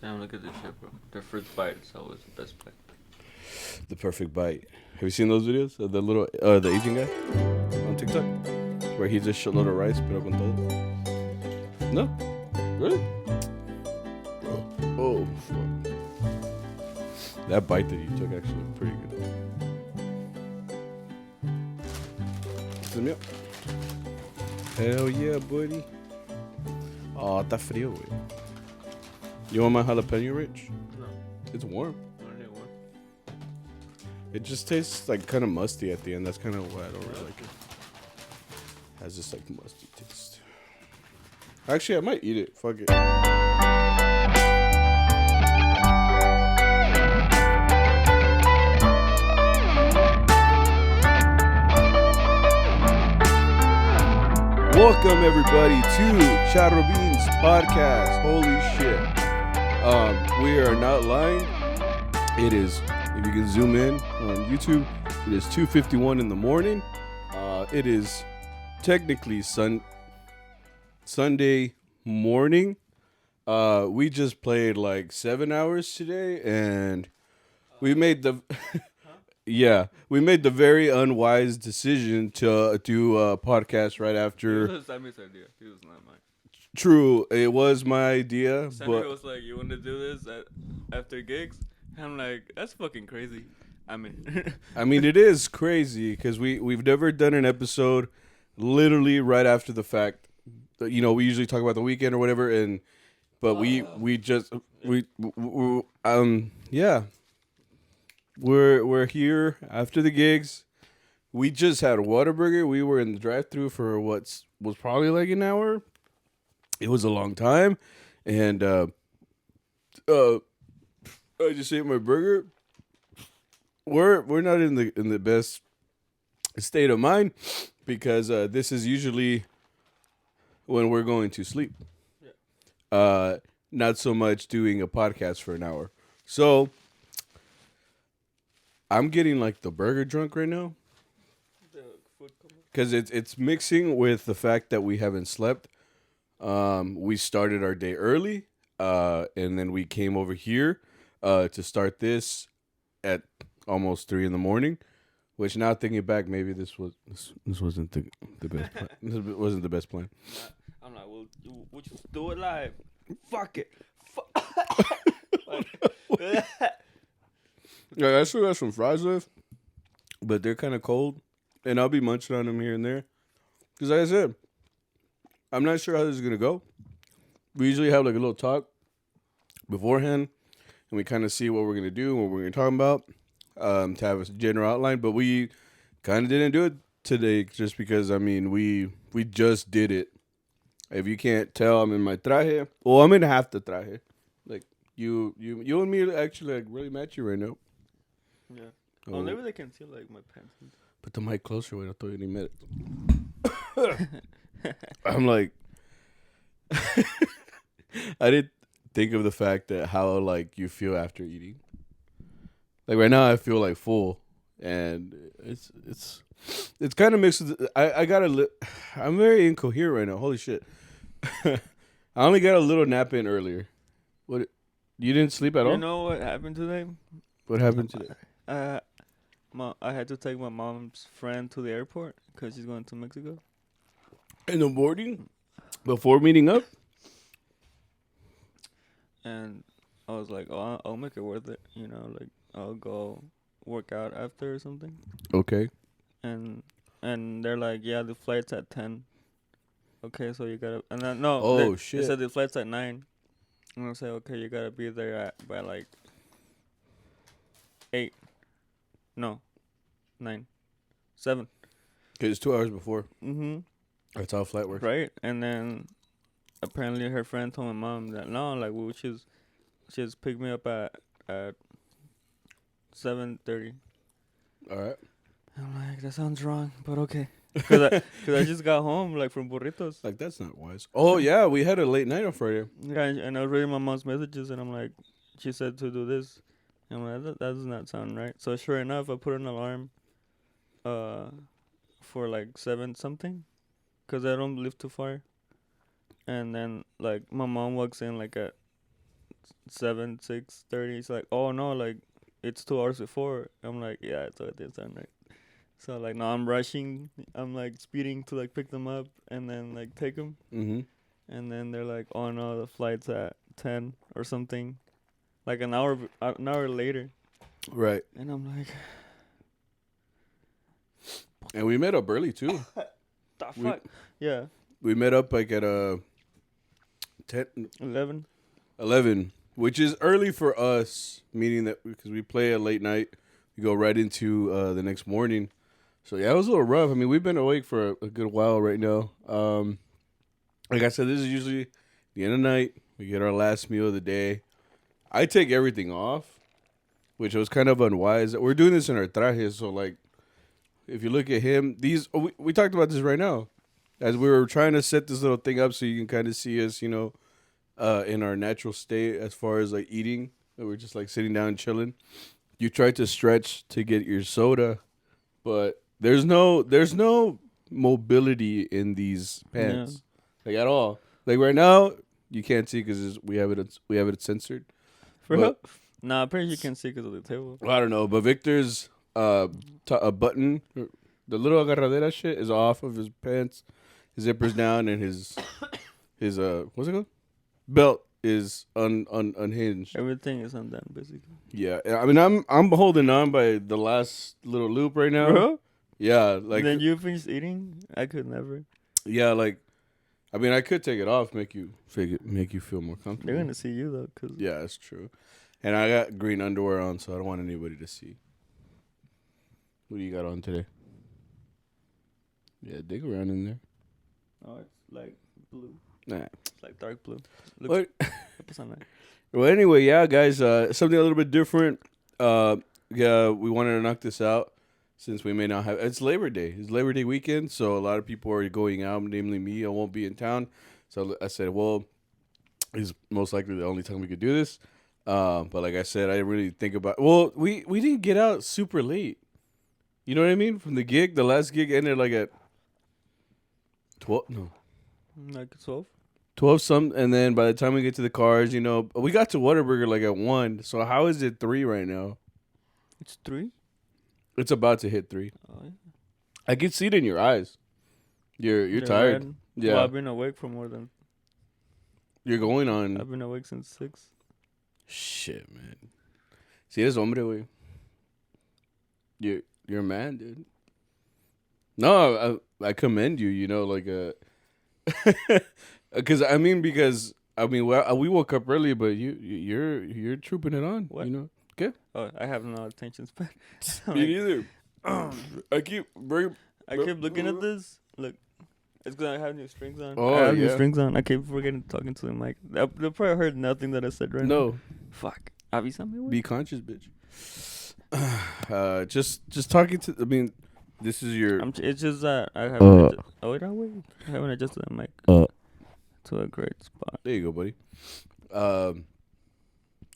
Damn, look at this shit, bro. Their first bite is always the best bite. The perfect bite. Have you seen those videos of the little, the Asian guy on TikTok? Where he just shitload of rice, pero con todo? No? Really? Oh, fuck. That bite that you took actually was pretty good. Fill me up. Hell yeah, buddy. Oh, está frío, güey. You want my jalapeno, Rich? No. It's warm. I don't need one. It just tastes like kind of musty at the end. That's kind of why I don't really like it. Has this like musty taste. Actually, I might eat it. Fuck it. Welcome everybody to CharroBeans podcast. Holy shit. We are not lying. It is, if you can zoom in on YouTube, it is 2:51 in the morning. It is technically Sunday morning. We just played like 7 hours today, and we made the we made the very unwise decision to do a podcast right after. It was Sammy's idea. It was not mine. True, it was my idea, Sammy but was like, "You want to do this after gigs?" And I'm like, "That's fucking crazy." I mean, it is crazy because we've never done an episode literally right after the fact. You know, we usually talk about the weekend or whatever, but we're here after the gigs. We just had a Whataburger. We were in the drive-thru for was probably like an hour. It was a long time, and I just ate my burger. We're not in the best state of mind because this is usually when we're going to sleep. Yeah. Not so much doing a podcast for an hour. So I'm getting like the burger drunk right now because it's mixing with the fact that we haven't slept. We started our day early, and then we came over here to start this at almost 3 a.m. Which now thinking back, maybe this wasn't the best plan. This wasn't the best plan. I'm like, "Well, we'll just do it live. Fuck it." Yeah, I still got some fries left, but they're kind of cold, and I'll be munching on them here and there. Because like I said, I'm not sure how this is going to go. We usually have like a little talk beforehand, and we kind of see what we're going to do, what we're going to talk about, to have a general outline. But we kind of didn't do it today just because, I mean, we just did it. If you can't tell, I'm in my traje. Well, I'm in half the traje. Like, you and me actually like really match you right now. Yeah. Oh, maybe they can see like my pants. Put the mic closer when I thought you didn't met it. I'm like, I didn't think of the fact that how like you feel after eating. Like right now, I feel like full, and it's kind of mixed with. I'm very incoherent right now. Holy shit! I only got a little nap in earlier. What? You didn't sleep at all? You know what happened today? What happened today? I had to take my mom's friend to the airport because she's going to Mexico. In the morning? Before meeting up? And I was like, "Oh, I'll make it worth it." You know, like I'll go work out after or something. Okay. And they're like, "Yeah, the flight's at 10. Okay, so you gotta." And then Shit. They said the flight's at 9. And I say, "Okay, you gotta be there by like 8. No, 9, 7." Because it's 2 hours before. Mm-hmm. That's how a flight works. Right, and then apparently her friend told my mom that no, like she's picked me up at 7:30. All right. I'm like, that sounds wrong, but okay. Cause I just got home like from Burritos. Like that's not wise. Oh yeah, we had a late night on Friday. Yeah, and I was reading my mom's messages, and I'm like, she said to do this. And I'm like, that does not sound right. So sure enough, I put an alarm, for like 7 something, cause I don't live too far. And then like my mom walks in like at 7, 6:30. He's like, oh no, like it's 2 hours before. I'm like, yeah, it's already done, right? So like, no, I'm rushing. I'm like speeding to like pick them up and then like take them. Mm-hmm. And then they're like, oh no, the flight's at 10 or something, like an hour later. Right. And I'm like, And we met up early too. the fuck? Yeah. We met up like at 10, 11, which is early for us, meaning that because we play at late night, we go right into the next morning. So yeah, it was a little rough. I mean, we've been awake for a good while right now. Like I said, this is usually the end of the night. We get our last meal of the day. I take everything off, which was kind of unwise. We're doing this in our trajes, so like, if you look at him, we talked about this right now, as we were trying to set this little thing up so you can kind of see us, in our natural state as far as like eating. We're just like sitting down and chilling. You try to stretch to get your soda, but there's no mobility in these pants, like at all. Like right now, you can't see because we have it censored. For real? Nah, I'm pretty sure you can see because of the table. I don't know, but Victor's a button, the little agarradera shit is off of his pants. His zipper's down, and his what's it called? Belt is unhinged. Everything is undone, basically. Yeah, I mean, I'm holding on by the last little loop right now. Bro? Yeah, like then you finished eating? I could never. Yeah, like, I mean, I could take it off, make you feel more comfortable. They're gonna see you though, cause yeah, that's true. And I got green underwear on, so I don't want anybody to see. What do you got on today? Yeah, dig around in there. Oh, it's like blue. Nah, It's like dark blue. What? Looks on that. Well, anyway, yeah, guys, something a little bit different. Yeah, we wanted to knock this out since we may not have. It's Labor Day. It's Labor Day weekend, so a lot of people are going out. Namely, me. I won't be in town, so I said, well, it's most likely the only time we could do this. But like I said, I didn't really think about. Well, we didn't get out super late. You know what I mean? From the gig, the last gig ended like at 12. No, Like 12. 12 some, and then by the time we get to the cars, we got to Whataburger like at 1. So how is it 3 right now? It's 3. It's about to hit 3. Oh, yeah. I can see it in your eyes. You're tired. Red. Yeah. Well, I've been awake for more than. You're going on. I've been awake since 6. Shit, man. Si eres hombre, güey. You're a man, dude. No, I commend you. Because we woke up early, but you're trooping it on. What? Okay. Oh, I have no attention span. So Me neither. I keep looking at this. Look, it's because I have new strings on. Oh, I have new yeah. strings on. I keep forgetting talking to the mic. They probably heard nothing that I said right now. No. Fuck. Avísame, güey. Be conscious, bitch. Just talking to. I mean, this is your. It's just that I haven't. I haven't adjusted the mic to a great spot. There you go, buddy.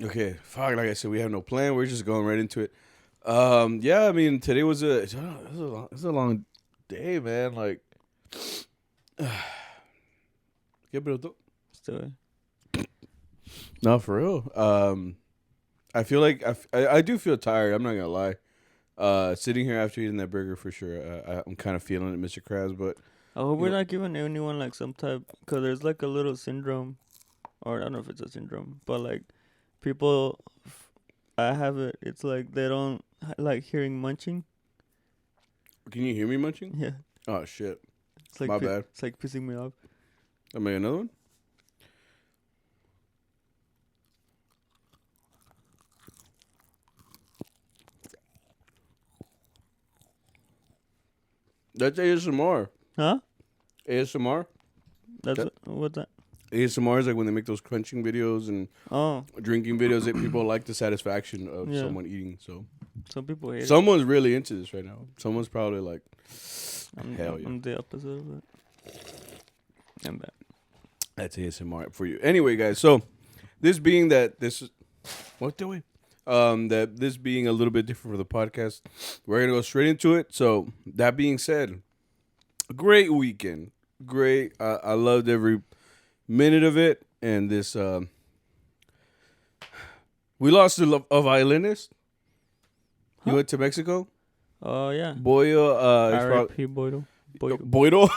Okay. Fuck. Like I said, we have no plan. We're just going right into it. Yeah. I mean, today was a long day, man. Like. Still. No, for real. I feel like I do feel tired. I'm not gonna lie. Sitting here after eating that burger for sure. I'm kind of feeling it, Mr. Krabs. But I hope we're not giving anyone like some type, because there's like a little syndrome, or I don't know if it's a syndrome, but like people, I have it. It's like they don't like hearing munching. Can you hear me munching? Yeah. Oh shit. It's like My bad. It's like pissing me off. I make another one. That's ASMR. Huh? ASMR. What's that? ASMR is like when they make those crunching videos and drinking videos that people like the satisfaction of someone eating. So some people hate Someone's really into this right now. Someone's probably like, hell yeah. I'm the opposite of that. I'm bad. That's ASMR for you. Anyway, guys, so this being that this is what do we? That this being a little bit different for the podcast, we're gonna go straight into it. So that being said, great weekend, great. I loved every minute of it, and this We lost a violinist. He Huh? went to Mexico. Oh yeah. Boyo, R.I.P. Boyo. Boyo.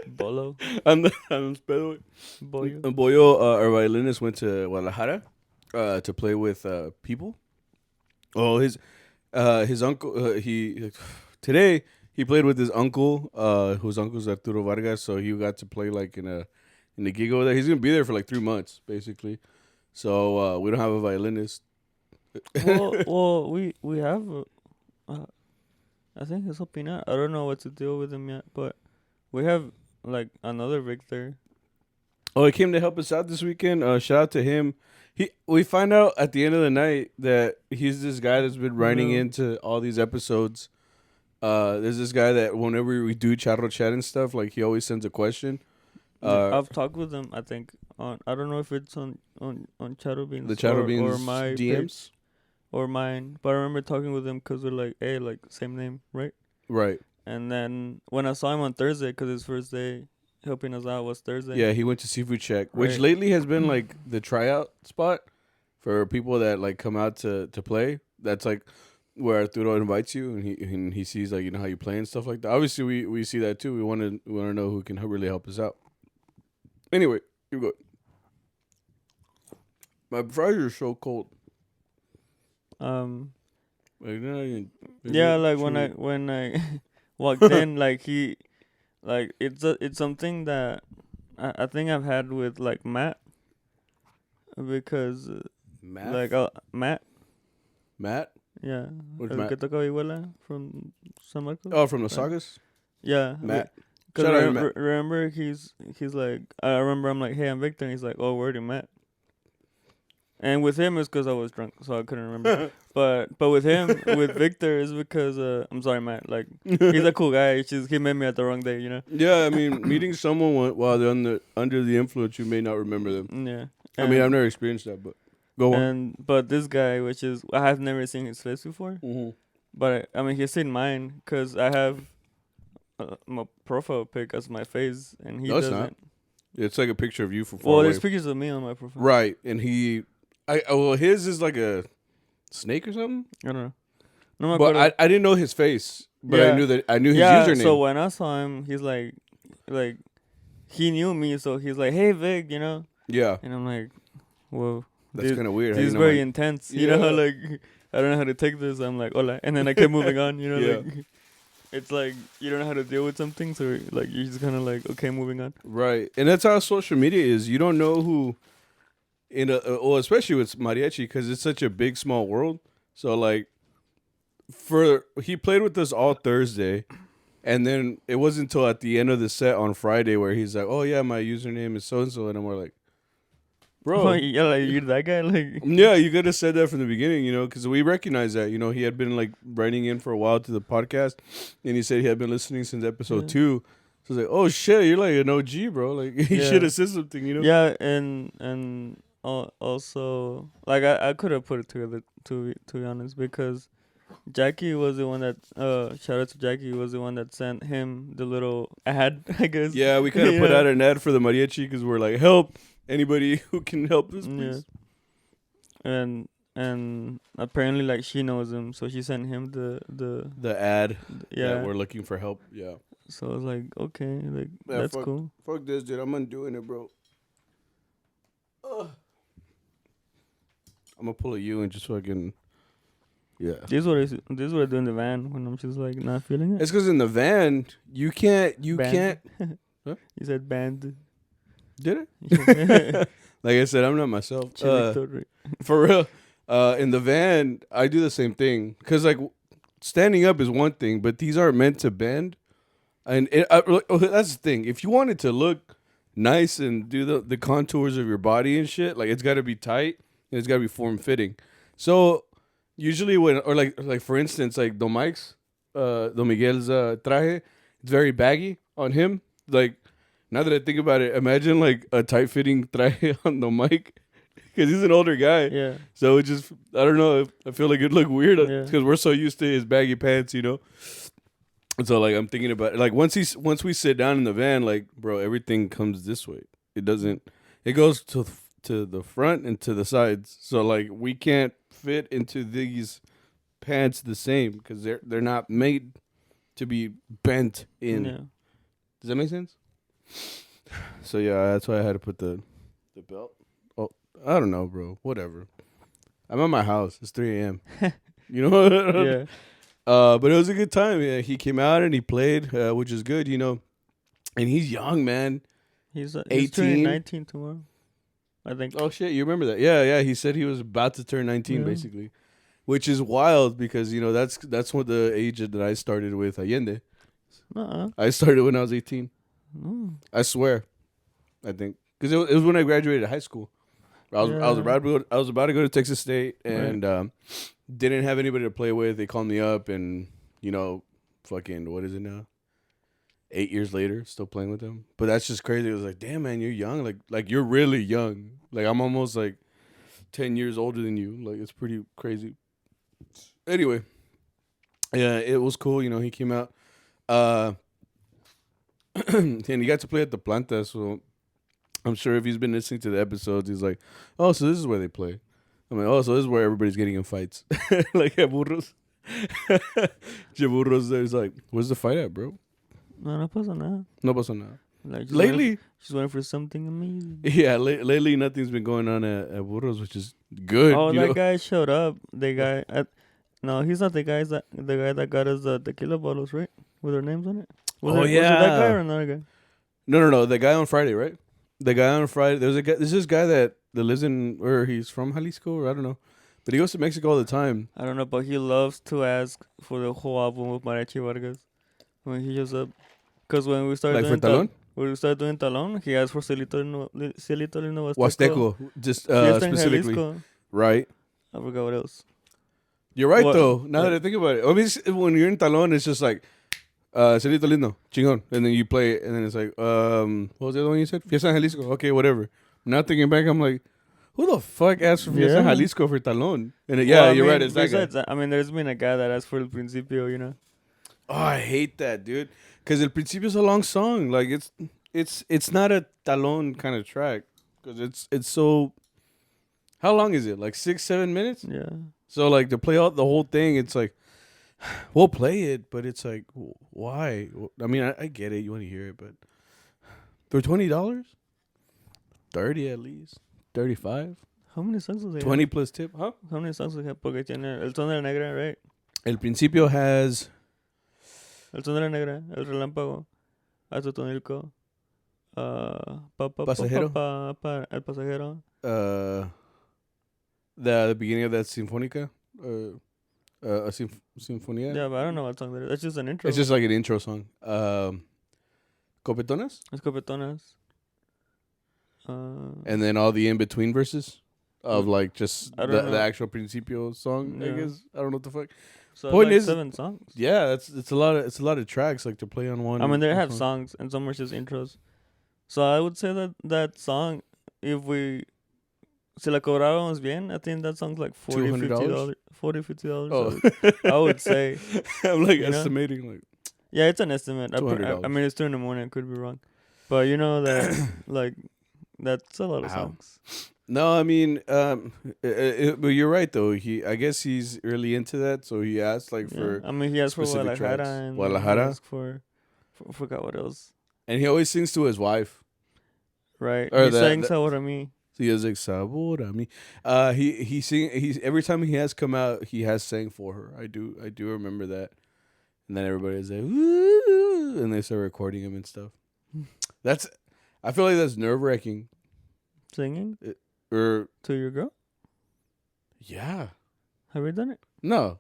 Bolo. I'm spelling. Boyo. Boyo, our violinist, went to Guadalajara to play with people. Oh, his uncle. He today he played with his uncle, whose uncle's Arturo Vargas. So he got to play like in a gig over there. He's gonna be there for like 3 months, basically. So we don't have a violinist. well, we have. I think he's helping out. I don't know what to deal with him yet, but we have like another Victor. Oh, he came to help us out this weekend. Shout out to him. We find out at the end of the night that he's this guy that's been writing into all these episodes. There's this guy that whenever we do Charro Chat and stuff, like he always sends a question. I've talked with him. I think on. I don't know if it's on CharroBeans. The CharroBeans or my DMs page or mine, but I remember talking with him because we're like, hey, like same name, right? Right. And then when I saw him on Thursday, because his first day helping us out was Thursday. Yeah, he went to Seafood Shack, which Right. lately has been like the tryout spot for people that like come out to play. That's like where Arturo invites you, and he sees like how you play and stuff like that. Obviously, we see that too. We want to know who can really help us out. Anyway, you go. My fries are so cold. Like, Yeah, like when I walked in, like it's something that I think I've had with like Matt, because Matt. like Matt, yeah, Where's el Matt? que toca vihuela from San Marcos. Oh, from the sagas. Yeah, Matt. Cause Shout out to Matt. remember he's like, I remember I'm like, hey, I'm Victor, and he's like, oh, where are Matt? And with him it's because I was drunk, so I couldn't remember. but with him, with Victor, is because I'm sorry, Matt. Like he's a cool guy. It's just he met me at the wrong day, you know. Yeah, I mean, meeting someone while they're under the influence, you may not remember them. Yeah. I mean, I've never experienced that, but go on. But this guy, which is I have never seen his face before, Mm-hmm. but I mean he's seen mine because I have my profile pic as my face, and he No, it's doesn't. not. It's like a picture of you from far Well, away. there's pictures of me on my profile. Right, and his is like a snake or something. I don't know. No, me But acuerdo. I didn't know his face, but Yeah. I knew his Yeah, username. so when I saw him, he's like he knew me, so he's like, hey Vic, you know, Yeah, and I'm like, whoa, that's kind of weird. this is how you know very my- intense, you Yeah. know, like I don't know how to take this. I'm like, hola, and then I kept moving on, you know, Yeah. like it's like you don't know how to deal with something, so like you're just kind of like, okay, moving on. Right, and that's how social media is. You don't know who, especially with Mariachi, because it's such a big, small world. So like, he played with us all Thursday, and then it wasn't until at the end of the set on Friday where he's like, "Oh yeah, my username is so and so," and we're like, "Bro, Oh, yeah, like you're that guy, like yeah, you could have said that from the beginning, because we recognize that. He had been like writing in for a while to the podcast, and he said he had been listening since episode 2. So I was like, oh shit, you're like an OG, bro. Like he should have said something, Yeah, and also like I could have put it together to be honest, because Jackie was the one that shout out to Jackie, was the one that sent him the little ad, I guess. Yeah, we kind of put out an ad for the mariachi because we're like, help anybody who can help us, please. Yeah. And apparently like she knows him, so she sent him the ad. yeah. That we're looking for help. Yeah. So I was like, okay, like Yeah, that's cool. Fuck this, dude. I'm undoing it, bro. I'm gonna pull a U and just fucking. Yeah. This is what I do in the van when I'm just like not feeling it. It's because in the van you can't. Huh? You said band. Did it? Like I said, I'm not myself. For real. In the van, I do the same thing. Because, like, standing up is one thing, but these aren't meant to bend. And that's the thing. If you want it to look nice and do the contours of your body and shit, like, it's got to be tight and it's got to be form-fitting. So, usually like for instance, like, Don Miguel's traje, it's very baggy on him. Like, now that I think about it, imagine, like, a tight-fitting traje on the mic. Because he's an older guy. Yeah. So it just, I don't know. I feel like it'd look weird because Yeah. we're so used to his baggy pants, And so, like, I'm thinking about it. Like, once we sit down in the van, like, bro, everything comes this way. It doesn't, it goes to to the front and to the sides. So like we can't fit into these pants the same because they're not made to be bent in. Yeah. Does that make sense? So yeah, that's why I had to put the belt. Oh, I don't know, bro. Whatever. I'm at my house. It's 3 a.m. You know? Yeah. But it was a good time. Yeah, he came out and he played, which is good, you know. And he's young, man. He's 18? turning 19 tomorrow, I think. Oh shit, you remember that? Yeah. He said he was about to turn 19, basically, which is wild because you know that's what the age that I started with Allende. I started when I was 18. I swear, I think because it was when I graduated high school. I was about to go to Texas State and didn't have anybody to play with. They called me up and you know, fucking what is it now? 8 years later, still playing with them. But that's just crazy. It was like, damn man, you're young. Like you're really young. Like I'm almost like 10 years older than you. Like it's pretty crazy. Anyway, yeah, it was cool. You know, he came out. And he got to play at the Planta, so I'm sure if he's been listening to the episodes, he's like, oh, so this is where they play. I'm like, oh, so this is where everybody's getting in fights. Like at Burros. Burros there's like, where's the fight at, bro? No pasa nada. No pasa nada. Like, Lately, she's waiting for something amazing. Yeah, lately nothing's been going on at Burros, which is good. Oh, that guy showed up. The guy no, he's not the guy that got us the tequila bottles, right? With their names on it. Was it that guy or another guy? No. The guy on Friday, right? The guy on Friday. There's this guy that lives in where he's from, Jalisco, or I don't know, but he goes to Mexico all the time. I don't know, but he loves to ask for the whole album of Mariachi Vargas when he shows up. Because when we started Like for Talon? When we started doing Talon, he asked for Cielito Lindo Huasteco, just specifically. Right. I forgot what else. You're right, though. Now that I think about it. I mean, when you're in Talon, it's just like, Cielito Lindo, chingón. And then you play it, and then it's like, what was the other one you said? Fiesta en Jalisco. Okay, whatever. Now thinking back, I'm like, who the fuck asked for Fiesta en Jalisco for Talon? And you're right, it's that guy. I mean, there's been a guy that asked for El Principio, you know? Oh, I hate that, dude. Because El Principio is a long song. Like, it's not a Talon kind of track. Because it's so... How long is it? Like 6-7 minutes? Yeah. So, like, to play out the whole thing, it's like, we'll play it, but it's like, why? I mean, I get it. You want to hear it, but for $20? 30 at least. 35? How many songs does it 20 have? plus tip? Huh? How many songs does it have? Porque tiene El Son de la Negra, right? El Principio has... El Son de la Negra, El Relámpago, Hasta Tonilco, Pasajero. El Pasajero. The beginning of that Sinfónica. A Sinfonía. Yeah, but I don't know what song that is. That's just an intro. It's just like an intro song. Copetonas? Escopetonas. And then all the in-between verses of like just the actual Principio song, I guess. I don't know what the fuck. So Point like is, 7 songs. Yeah, it's a lot of tracks like to play on one. I mean, they have songs and some are just intros. So I would say that song, if we si la cobrábamos bien, I think that song's like $40, $50. Oh. I would say. I'm like estimating like. Yeah, it's an estimate. I mean, it's 2 a.m. I could be wrong, but you know that like that's a lot of songs. No, I mean, but you're right though. I guess he's really into that, so he asked like for. I mean, he asked for Guadalajara and He forgot what else. And he always sings to his wife. Right. He sang Sabor a Mi. He is like Sabor a Mi. He's every time he has come out, he has sang for her. I do remember that. And then everybody's like, woo, and they start recording him and stuff. I feel like that's nerve-wracking. Singing? To your girl? Yeah. Have you done it? No.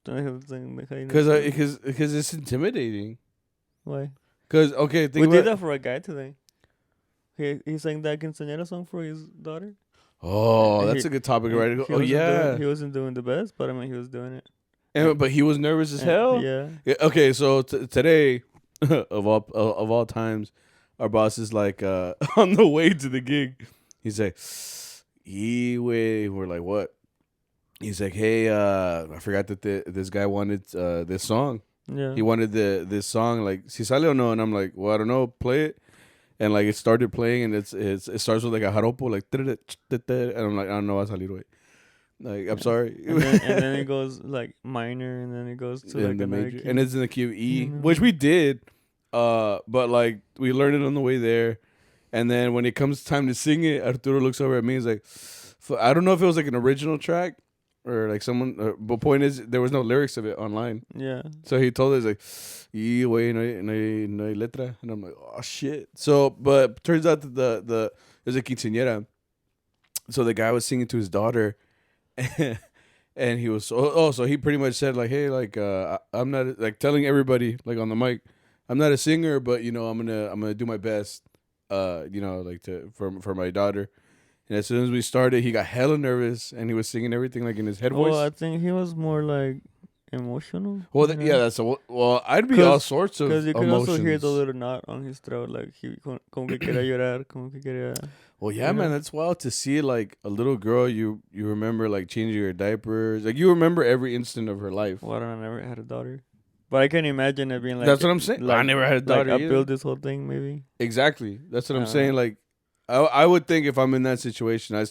Because it's intimidating. Why? Because, okay, we did that for a guy today. He sang that quinceñera song for his daughter. Oh, that's a good topic, right? Oh, yeah. He wasn't doing the best, but I mean, he was doing it. But he was nervous as hell. Yeah. Okay, so today, of all times, our boss is like on the way to the gig. He's like, we're like, what? He's like, hey, I forgot that this guy wanted this song. Yeah. He wanted this song, like, si sale o no? And I'm like, well, I don't know, play it. and like it started playing, and it starts with like a jaropo, like, and I'm like, I don't know what's salir, like, I'm sorry. And then it goes like minor, and then it goes to in like the another major, key. and it's in the key of E, Mhm. which we did, but like we learned it on the way there, and then when it comes time to sing it, Arturo looks over at me, he's like, I don't know if it was like an original track or like someone, but point is there was no lyrics of it online. Yeah. So he told us like, "Y güey, no hay letra," and I'm like, "Oh shit!" So, but turns out that there's a quinceañera. So the guy was singing to his daughter, and he was so he pretty much said like, "Hey, like I'm not like telling everybody like on the mic, I'm not a singer, but you know I'm gonna do my best, you know, like for my daughter." And as soon as we started, he got hella nervous, and he was singing everything like in his head voice. Well, I think he was more like emotional. Well, you know? yeah, that's well. I'd be all sorts of Because you could emotions. also hear the little knot on his throat, like he como que quería llorar, como que quería. Well, yeah, you know? man, that's wild to see like a little girl. You remember like changing her diapers, like you remember every instant of her life. Well, I never had a daughter, but I can imagine it being like. That's what I'm saying. Like, I never had a daughter. Like either. build this whole thing, maybe. Exactly. That's what I'm saying. Like, I would think if I'm in that situation, I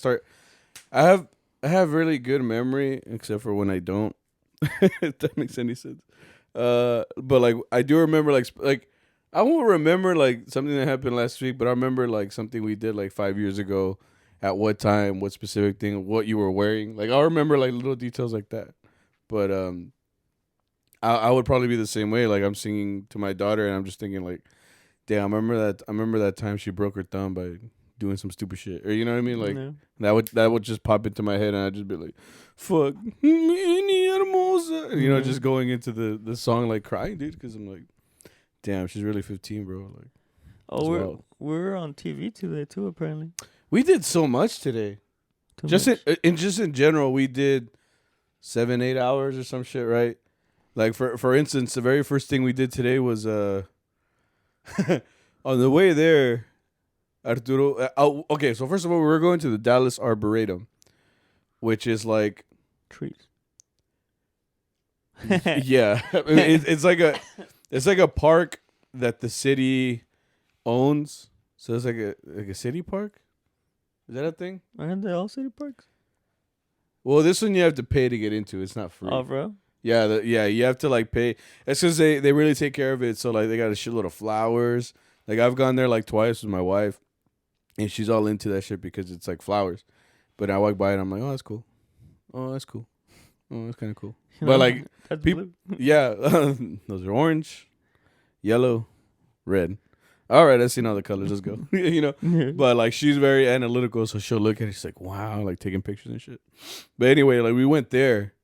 have really good memory, except for when I don't. If that makes any sense. But like I do remember like I won't remember like something that happened last week, but I remember like something we did like 5 years ago, at what time, what specific thing, what you were wearing. Like I'll remember like little details like that. But I would probably be the same way. Like I'm singing to my daughter, and I'm just thinking like, damn, I remember that time she broke her thumb by doing some stupid shit, or you know what I mean, like. Yeah. That would just pop into my head, and I'd just be like, "Fuck, mi hermosa," you know, just going into the song like crying, dude, because I'm like, "Damn, she's really 15, bro." Like, oh, we're on TV today too. Apparently, we did so much today. Just in general, we did 7-8 hours or some shit, right? Like for instance, the very first thing we did today was on the way there. Arturo, okay, so first of all, we were going to the Dallas Arboretum, which is like trees. Yeah, I mean, it's like a park that the city owns. So it's like a city park. Is that a thing? Aren't they all city parks? Well, this one you have to pay to get into. It's not free. Oh, bro. Yeah, you have to like pay. It's because they really take care of it. So like they got a shitload of flowers. Like I've gone there like twice with my wife. And she's all into that shit because it's like flowers. But I walk by and I'm like, oh, that's cool. Oh, that's cool. Oh, that's kind of cool. But like, people, yeah, those are orange, yellow, red. All right, I've seen all the colors. Let's go. You know, but like she's very analytical, so she'll look at it. She's like, wow, like taking pictures and shit. But anyway, like we went there,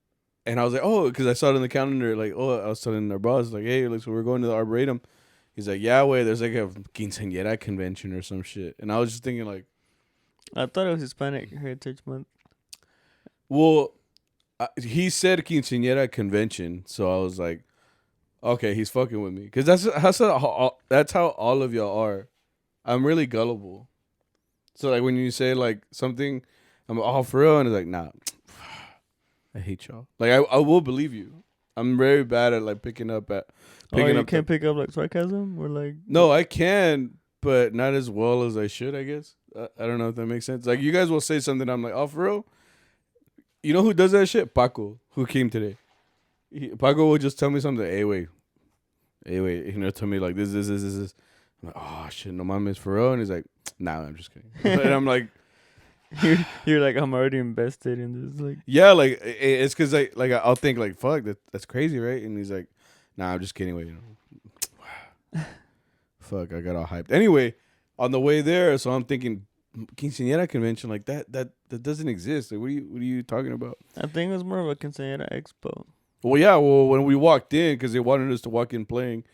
and I was like, oh, because I saw it on the calendar. Like, oh, I was telling our boss, like, hey, like, so we're going to the Arboretum. He's like, yeah, wait, there's like a quinceñera convention or some shit. And I was just thinking like, I thought it was Hispanic Heritage Month. Well, he said quinceañera convention, so I was like, okay, he's fucking with me, because that's how all of y'all are. I'm really gullible, so like when you say like something, I'm all for real, and it's like, nah, I hate y'all. Like I will believe you. I'm very bad at like picking up. You can't pick up like sarcasm or like. No, I can, but not as well as I should, I guess. I don't know if that makes sense. Like you guys will say something, I'm like, oh, for real. You know who does that shit? Paco, who came today. Paco will just tell me something. Hey, wait. You know, tell me like this. I'm like, oh shit, no mames, for real. And he's like, nah, I'm just kidding. And I'm like, you're like, I'm already invested in this. Like, yeah, like it's because like I'll think like, fuck, that's crazy, right? And he's like, nah, I'm just kidding. Wait, you know, fuck, I got all hyped. Anyway, on the way there, so I'm thinking, quinceañera convention, like that doesn't exist. Like, what are you talking about? I think it was more of a quinceañera expo. Well, yeah. Well, when we walked in, because they wanted us to walk in playing,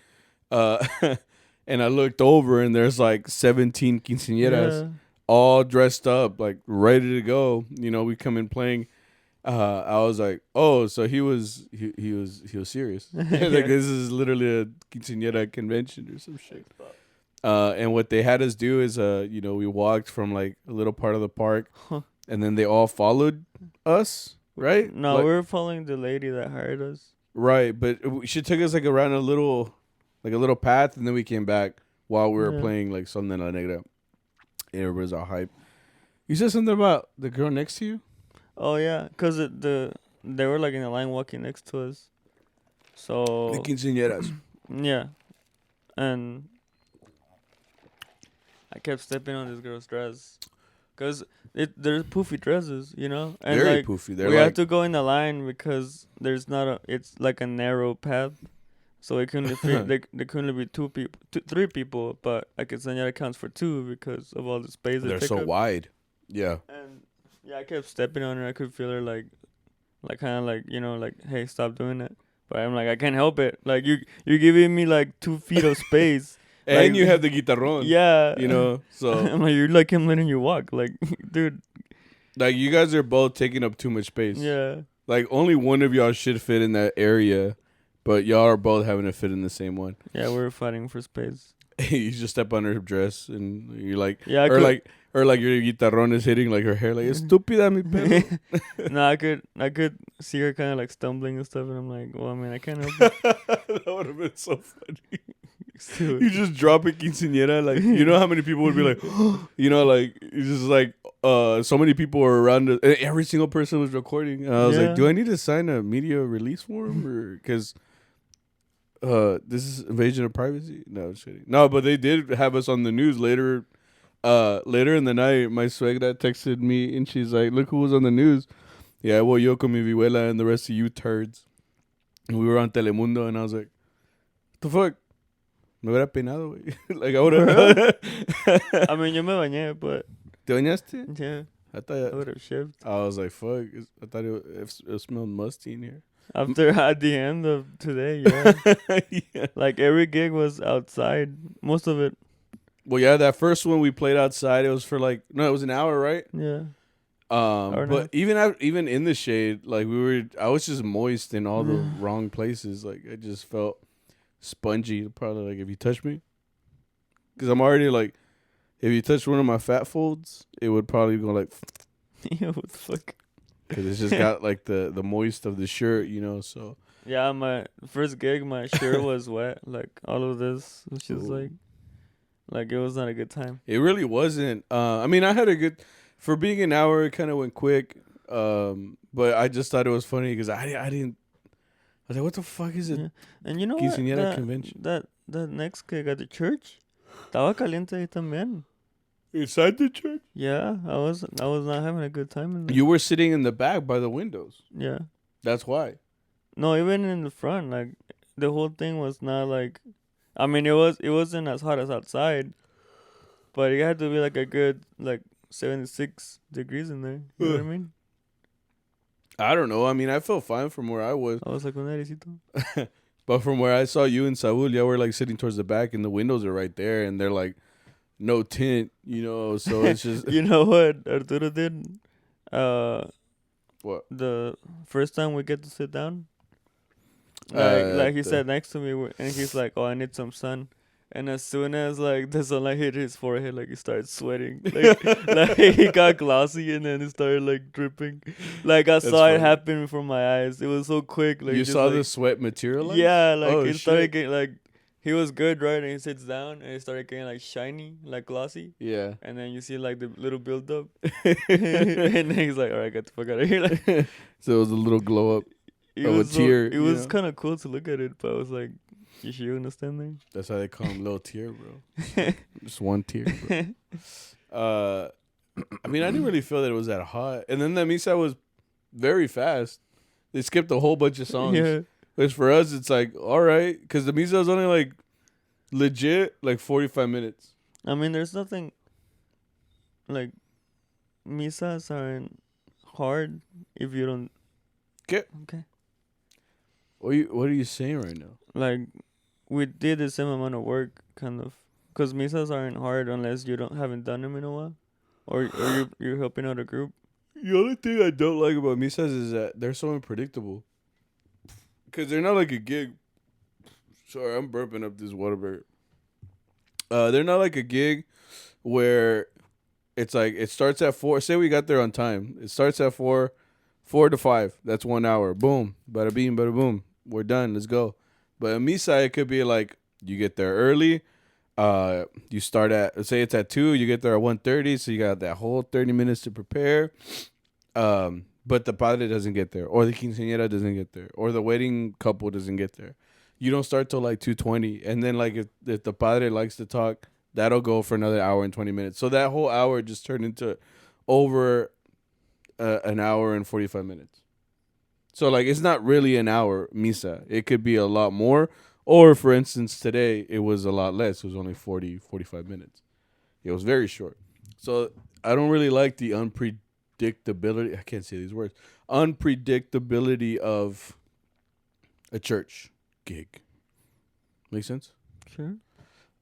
and I looked over, and there's like 17 quinceañeras, all dressed up, like ready to go. You know, we come in playing. I was like, oh, so he was serious. Like this is literally a quinceañera convention or some shit. And what they had us do is, you know, we walked from like a little part of the park, and then they all followed us, right? No, like, we were following the lady that hired us. Right, but she took us like around a little path, and then we came back. while we were Yeah. playing like something La Negra. Everybody's all hype. You said something about the girl next to you? Oh yeah, cause they were like in a line walking next to us. The So quinceñeras. yeah, and I kept stepping on this girl's dress, cause there's poofy dresses, you know, and Very like poofy. They're we have like to go in the line because there's not a. It's like a narrow path, so it couldn't fit. There couldn't be three people, but a quinceañera counts for two because of all the space they they're take so up. wide. Yeah. And yeah, I kept stepping on her. I could feel her like kind of like, you know, like, hey, stop doing that. But I'm like, I can't help it. Like you're giving me like 2 feet of space. And Like, you have the guitarrón. Yeah. You know, so I'm like, you're like him letting you walk. Like, dude. like you guys are both taking up too much space. Yeah. Like only one of y'all should fit in that area, but y'all are both having to fit in the same one. Yeah, we're fighting for space. You just step on her dress and you're like, Yeah, or like your guitarrón is hitting like her hair, like estúpida mi pelo. No, I could see her kind of like stumbling and stuff, and I'm like, well, I mean, I can't help it. That would have been so funny. Dude. You just drop a quinceañera, like you know how many people would be like, you know, like it's just like so many people were around us, and every single person was recording. And I was like, do I need to sign a media release form or because this is invasion of privacy? No, I'm just kidding. No, but they did have us on the news later. Later in the night, my suegra texted me and she's like, "Look who was on the news." Yeah, well, yo con mi vihuela and the rest of you turds. And we were on Telemundo, and I was like, "What the fuck?" Me hubiera peinado, güey. Like I would have. I mean, yo me bañé, but ¿Te bañaste? yeah, I I thought. would have shaved. I was like, "Fuck!" I thought it smelled musty in here. After at the end of today, yeah. Yeah. Like every gig was outside, most of it. Well, yeah, that first one we played outside. It was for like it was an hour, right? Yeah. Hour and a half. But even in the shade, like I was just moist in all the wrong places. Like I just felt spongy. Probably like if you touch me, because I'm already like, if you touch one of my fat folds, it would probably go like, Yeah, what the fuck? because it's just got like the moist of the shirt, you know. So Yeah, my first gig, my shirt was wet. Like all of this was just Ooh. like it was not a good time. it really wasn't. I mean, I had a good for being an hour. It kind of went quick. But I just thought it was funny because I didn't. I was like, what the fuck is it? Yeah. And you know Quinceañera what? convention. That next gig at the church, estaba caliente ahí también. Inside the church? Yeah, I was not having a good time in there. You were sitting in the back by the windows. Yeah. That's why. No, even in the front, like the whole thing was not like. I mean, it wasn't as hot as outside, but it had to be like a good like 76 degrees in there. You know what I mean? I don't know. I mean, I felt fine from where I was. I was like un airecito. But from where I saw you and Saul, y'all were like sitting towards the back and the windows are right there and they're like no tint, you know, so it's just You know what Arturo did? what? The first time we get to sit down, like he sat next to me and he's like, "Oh, I need some sun." And as soon as like the sunlight hit his forehead, like he started sweating, like he got glossy and then it started like dripping. Like I saw funny. it happen before my eyes. It was so quick. Like You just, saw like, the sweat materialize? Yeah, like Oh, it started shit. getting like he was good, right? And he sits down and it started getting like shiny, like glossy. Yeah. And then you see like the little build up, and then he's like, "All right, get the fuck out of here!" Like, So it was a little glow up. it Of a was tear, it you was know? kind of cool to look at it, but I was like, "You sure you gonna stand there?" That's how they call him little tear, bro. Just one tear, bro. I mean, I didn't really feel that it was that hot. And then the misa was very fast. They skipped a whole bunch of songs. Yeah, Which for us, it's like, all right. Because the misa was only like legit like 45 minutes. I mean, there's nothing like misas aren't hard if you don't. Okay. What are you saying right now? Like, we did the same amount of work, kind of, because misas aren't hard unless you haven't done them in a while, or you're helping out a group. The only thing I don't like about misas is that they're so unpredictable. Because they're not like a gig. Sorry, I'm burping up this Whataburger. They're not like a gig where it's like it starts at 4. Say we got there on time. It starts at 4 to 5. That's 1 hour. Boom. Bada bing, bada boom. We're done. Let's go. But a misa, it could be like you get there early. You start at, say it's at 2, you get there at 1:30, so you got that whole 30 minutes to prepare. But the padre doesn't get there, or the quinceañera doesn't get there, or the wedding couple doesn't get there. You don't start till like 2:20, and then like if the padre likes to talk, that'll go for another hour and 20 minutes. So that whole hour just turned into over an hour and 45 minutes. So like it's not really an hour misa. It could be a lot more. Or for instance, today it was a lot less. It was only 45 minutes. It was very short. So I don't really like the unpredictability. I can't say these words. Unpredictability of a church gig. Make sense? Sure.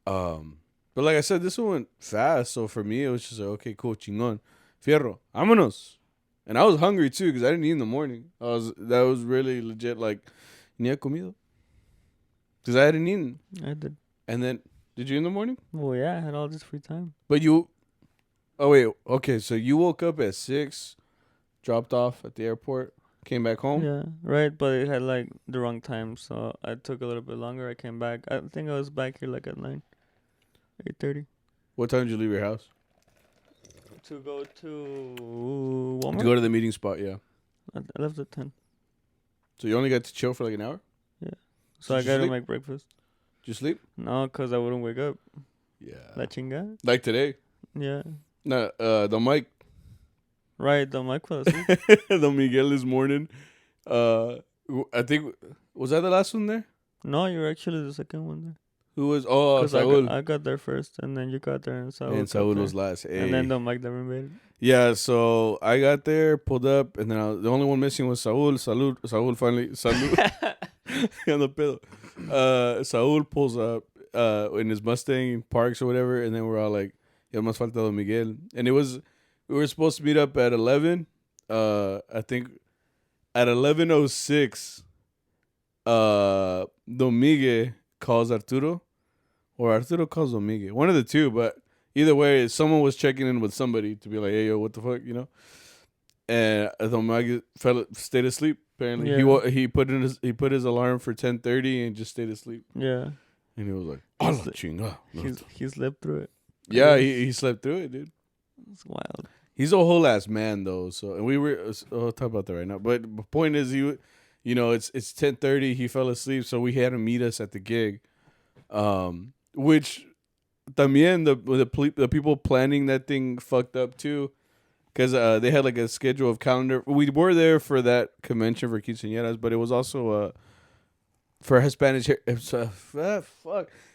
But like I said, this one went fast. So for me, it was just like, okay, cool, chingón. Fierro, vámonos. And I was hungry too because I didn't eat in the morning. That was really legit. Like, ni he comido. Because I hadn't eaten. I did. And then, did you in the morning? Well, yeah, I had all this free time. But you, oh wait, okay. So you woke up at 6, dropped off at the airport, came back home. Yeah, right. But it had like the wrong time, so I took a little bit longer. I came back. I think I was back here like at 8:30. What time did you leave your house? To go to Walmart. To go to the meeting spot, yeah. I left at 10. So you only got to chill for like an hour? So Did I you got to sleep? make breakfast. Did you sleep? No, because I wouldn't wake up. Yeah. La chinga. Like today? Yeah. No, the mic. Right, the mic fell asleep. Don Miguel this morning. I think, was that the last one there? No, you were actually the second one there. Who was? Oh, 'Cause Saul. I got there first, and then you got there, and Saul. And Saul was last. Hey. And then the mic never made it. Yeah, so I got there, pulled up, and then the only one missing was Saul. Saul finally. Salud. Ando pedo. Saul pulls up in his Mustang, parks or whatever, and then we're all like, ya más falta Don Miguel. And we were supposed to meet up at 11. I think at 11:06, Don Miguel calls Arturo, or Arturo calls Don Miguel. One of the two, but either way, someone was checking in with somebody to be like, hey, yo, what the fuck, you know? And Don Miguel stayed asleep. Apparently, Yeah. he put his alarm for 10:30 and just stayed asleep. Yeah. And he was like, "A la chinga." He slept through it. Yeah, he slept through it, dude. It's wild. He's a whole ass man though. So, and I'll talk about that right now. But the point is, it's 10:30. He fell asleep, so we had him meet us at the gig. Which, también the people planning that thing fucked up too. Because they had like a schedule of calendar. We were there for that convention for quinceañeras, but it was also for Hispanic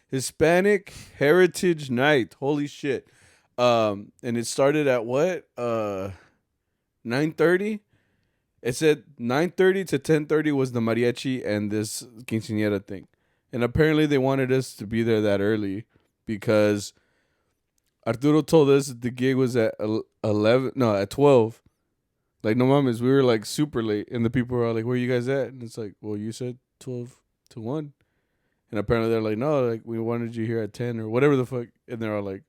Hispanic Heritage Night. Holy shit! And it started at what? 9:30. It said 9:30 to 10:30 was the mariachi and this quinceañera thing, and apparently they wanted us to be there that early because Arturo told us that the gig was at 12. Like, no mames, we were like super late. And the people were all like, where you guys at? And it's like, well, you said 12 to 1. And apparently they're like, no, like we wanted you here at 10 or whatever the fuck. And they're all like,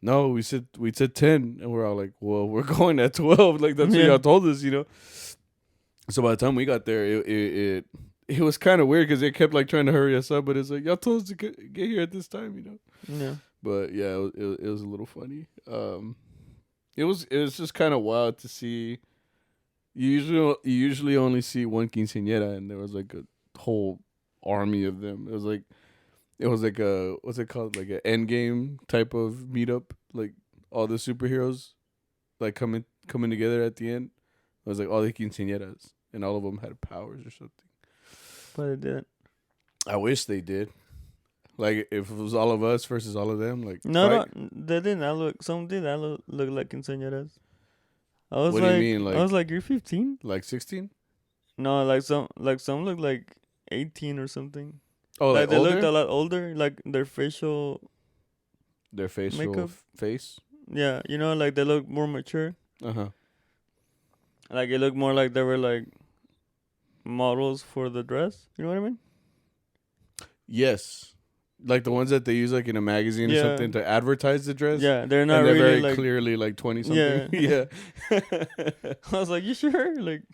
no, we said 10. And we're all like, well, we're going at 12. Like, that's what y'all told us, you know? So by the time we got there, it was kind of weird because they kept like trying to hurry us up. But it's like, y'all told us to get here at this time, you know? Yeah. But yeah, it was a little funny. It was just kind of wild to see. You usually only see one quinceañera, and there was like a whole army of them. It was like a, what's it called, like an end game type of meetup. Like all the superheroes, like coming together at the end. It was like all the quinceañeras, and all of them had powers or something. But it didn't. I wish they did. Like, if it was all of us versus all of them, like... No, they didn't. Some did look like quinceañeras. I was what like, do you mean? Like, I was like, you're 15? Like 16? No, like some looked like 18 or something. Oh, like they older? looked a lot older. Like their facial makeup. Face? Yeah, like they look more mature. Uh-huh. Like it looked more like they were like models for the dress. You know what I mean? Yes. Like the ones that they use like in a magazine or something to advertise the dress. Yeah, they're not and they're really very like, clearly like 20 something. Yeah. Yeah. I was like, you sure? Like,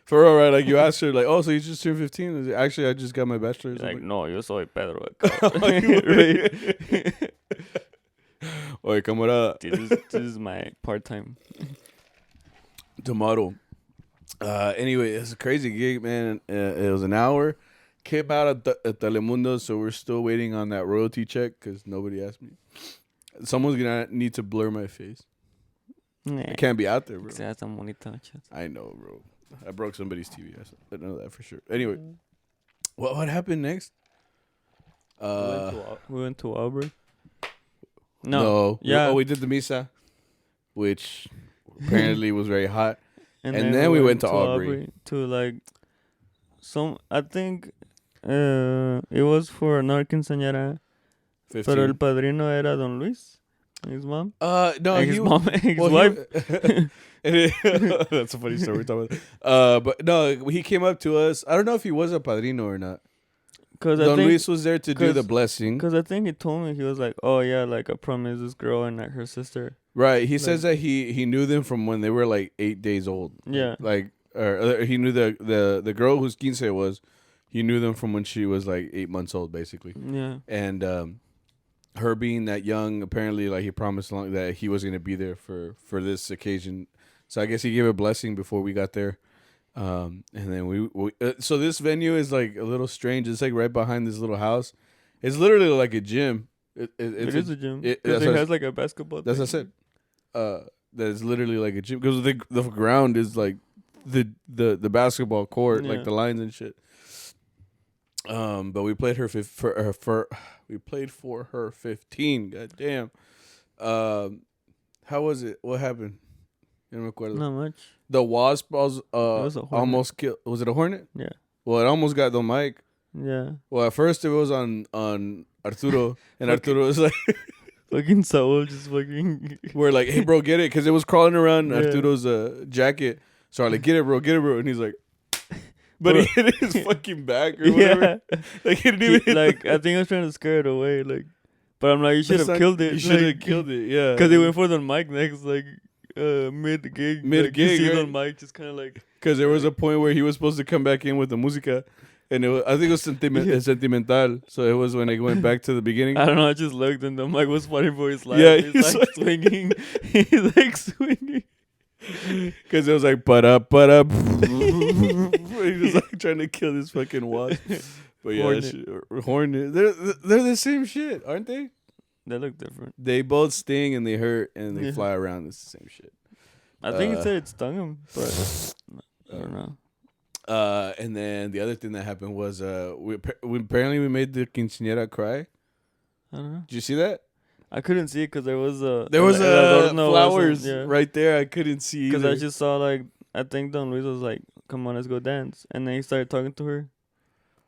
For real, right? Like you asked her, like, oh, so you just turned 15? Actually, I just got my bachelor's. Like, like, no, yo soy Pedro. Right. Oye, camarada. This is my part-time. Tomato. Anyway, it's a crazy gig, man. It was an hour. Came out at Telemundo, so we're still waiting on that royalty check because nobody asked me. Someone's gonna need to blur my face. I can't be out there, bro. I know, bro. I broke somebody's TV. I know that for sure. Anyway, what happened next? We went to Aubrey. No. Yeah. We did the misa, which apparently was very hot. And then we went to Aubrey. To like I think it was for another quinceñera. 15. Pero el padrino era Don Luis, his mom. No, his mom, his wife. That's a funny story we're talking about. But no, he came up to us. I don't know if he was a padrino or not. Don Luis was there to do the blessing. Because I think he told me, he was like, oh yeah, like I promised this girl and like her sister. Right. He says that he knew them from when they were like 8 days old. Yeah. Like, he knew the girl whose quince was, he knew them from when she was like 8 months old, basically. Yeah. And her being that young, apparently, like he promised that he was going to be there for this occasion. So I guess he gave a blessing before we got there. And then we so this venue is like a little strange. It's like right behind this little house. It's literally like a gym. It is a gym. Because it has like a basketball. That's what I said. That is literally like a gym because the ground is like the basketball court, like the lines and shit. But we played we played for her 15. God damn. How was it? What happened? Not much. The wasp almost killed. Was it a hornet? Yeah. Well, it almost got the mic. Yeah. Well, at first it was on Arturo, and Arturo was like, fucking Saul just fucking. We're like, hey, bro, get it, because it was crawling around Arturo's jacket. So I'm like, get it, bro, and he's like, but he hit his fucking back or whatever. Yeah. Like he didn't even. Like I think I was trying to scare it away. Like, but I'm like, you should have killed it. You should have killed it. Yeah. Because they went for the mic next, like. Mid gig, like, you see it right? on mic, just kind of like. Because there was a point where he was supposed to come back in with the música, and I think it was sentimental. So it was when I went back to the beginning. I don't know. I just looked and the mic was fighting for his life. Yeah, he's like swinging. He's like swinging. Because it was like up. He was like trying to kill this fucking wasp. But yeah, hornet. They're the same shit, aren't they? They look different. They both sting and they hurt and they fly around. It's the same shit. I think he said it stung him, but I don't know. And then the other thing that happened was we apparently made the quinceañera cry. I don't know. Did you see that? I couldn't see it because there was flowers right there. I couldn't see because I just saw like I think Don Luis was like, "Come on, let's go dance," and then he started talking to her.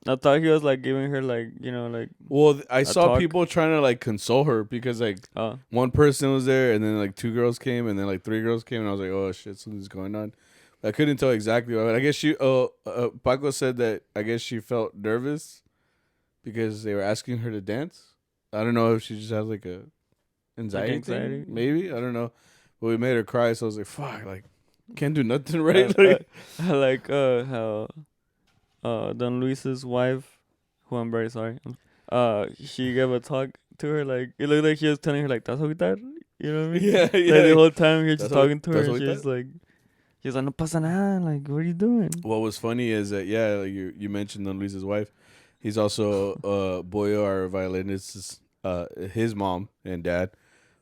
I thought he was like giving her like like. Well, I saw people trying to like console her because like one person was there and then like 2 girls came and then like 3 girls came and I was like, oh shit, something's going on. I couldn't tell exactly what. I guess Paco said that I guess she felt nervous because they were asking her to dance. I don't know if she just has like a anxiety thing, maybe. I don't know, but we made her cry, so I was like, fuck, like can't do nothing right. I like how. Don Luis's wife, who I'm very sorry, she gave a talk to her, like, it looked like she was telling her, like, ¿Estás agüitar? You know what I mean? Yeah. Like, the whole time you're just talking to her, and she's like, no pasa nada, like, what are you doing? What was funny is that, like you mentioned Don Luis's wife. He's also, Boyo, our violinist, his mom and dad.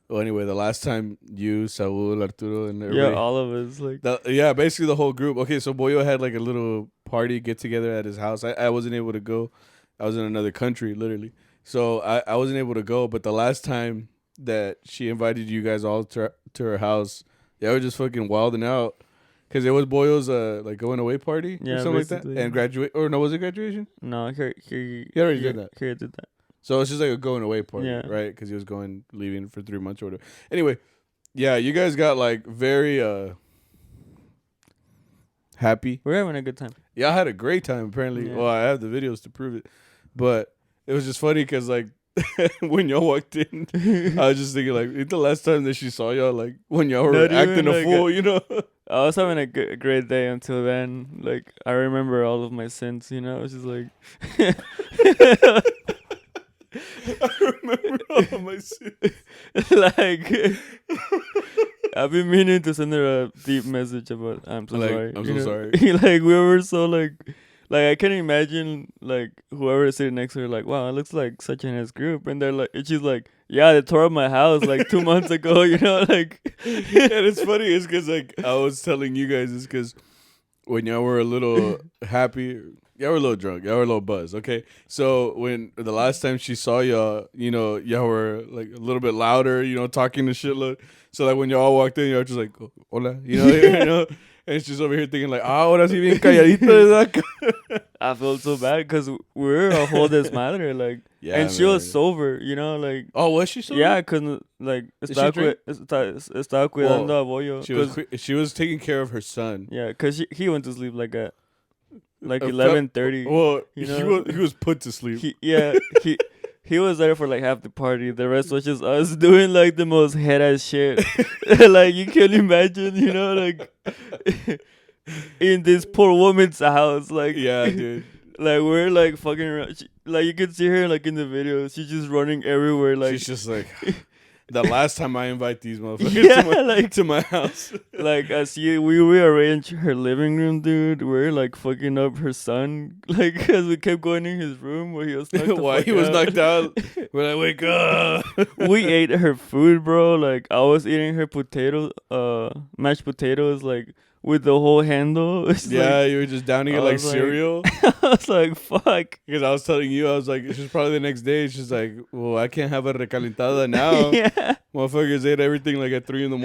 Well, anyway, the last time you, Saul, Arturo, and everybody. Yeah, all of us. Like basically the whole group. Okay, so Boyo had like a little party get-together at his house. I wasn't able to go. I was in another country, literally. So I wasn't able to go. But the last time that she invited you guys all to her house, they were just fucking wilding out. Because it was Boyo's like going away party or something like that. And was it graduation? No, he already did that. He did that. So it's just like a going away party, right? Because he was leaving for 3 months or whatever. Anyway, yeah, you guys got like very happy. We're having a good time. Yeah, I had a great time apparently. Yeah. Well, I have the videos to prove it. But it was just funny because like when y'all walked in, I was just thinking like, it's the last time that she saw y'all, like when y'all were acting a fool, I was having a great day until then. Like I remember all of my sins. You know, it's just like. I remember all of my sins. Like I've been meaning to send her a deep message about I'm so Like, sorry. I'm you so know? sorry. Like we were so like I can't imagine like whoever is sitting next to her like, wow, it looks like such a nice group, and they're like, and she's like, yeah, they tore up my house like 2 months ago, you know, like. And it's funny, it's because like I was telling you guys, it's because when y'all were a little happy, y'all were a little drunk, y'all were a little buzzed, okay? So when the last time she saw y'all, you know, y'all were like a little bit louder, you know, talking to shitload. So like when y'all all walked in, y'all were just like, hola, you know, you know? And she's over here thinking like, ahora sí bien calladita, ¿verdad? I felt so bad because we were a whole desmadre, like, Yeah, and she man. was sober, you know, like. Oh, was she sober? Yeah, cause like she estaba, drink? estaba cuidando a Bollo. She was taking care of her son. Yeah, cause he went to sleep like at like 11:30. Well, you know? he was put to sleep. He was there for like half the party. The rest was just us doing like the most head ass shit. Like you can imagine, you know, like in this poor woman's house, like Yeah, dude. Like we're like fucking around. Like you could see her like in the video. She's just running everywhere. Like she's just like, the last time I invite these motherfuckers to my house. Like as we rearranged her living room, dude. We're like fucking up her son. Like as we kept going in his room where he was knocked Why he was knocked out? We're like, wake up. We ate her food, bro. Like I was eating her mashed potatoes, like with the whole handle. It's yeah, like, you were just downing it like cereal. I was like, fuck. Because I was telling you, I was like, she's probably the next day. She's like, well, I can't have a recalentada now. Yeah. Motherfuckers ate everything like at 3 a.m.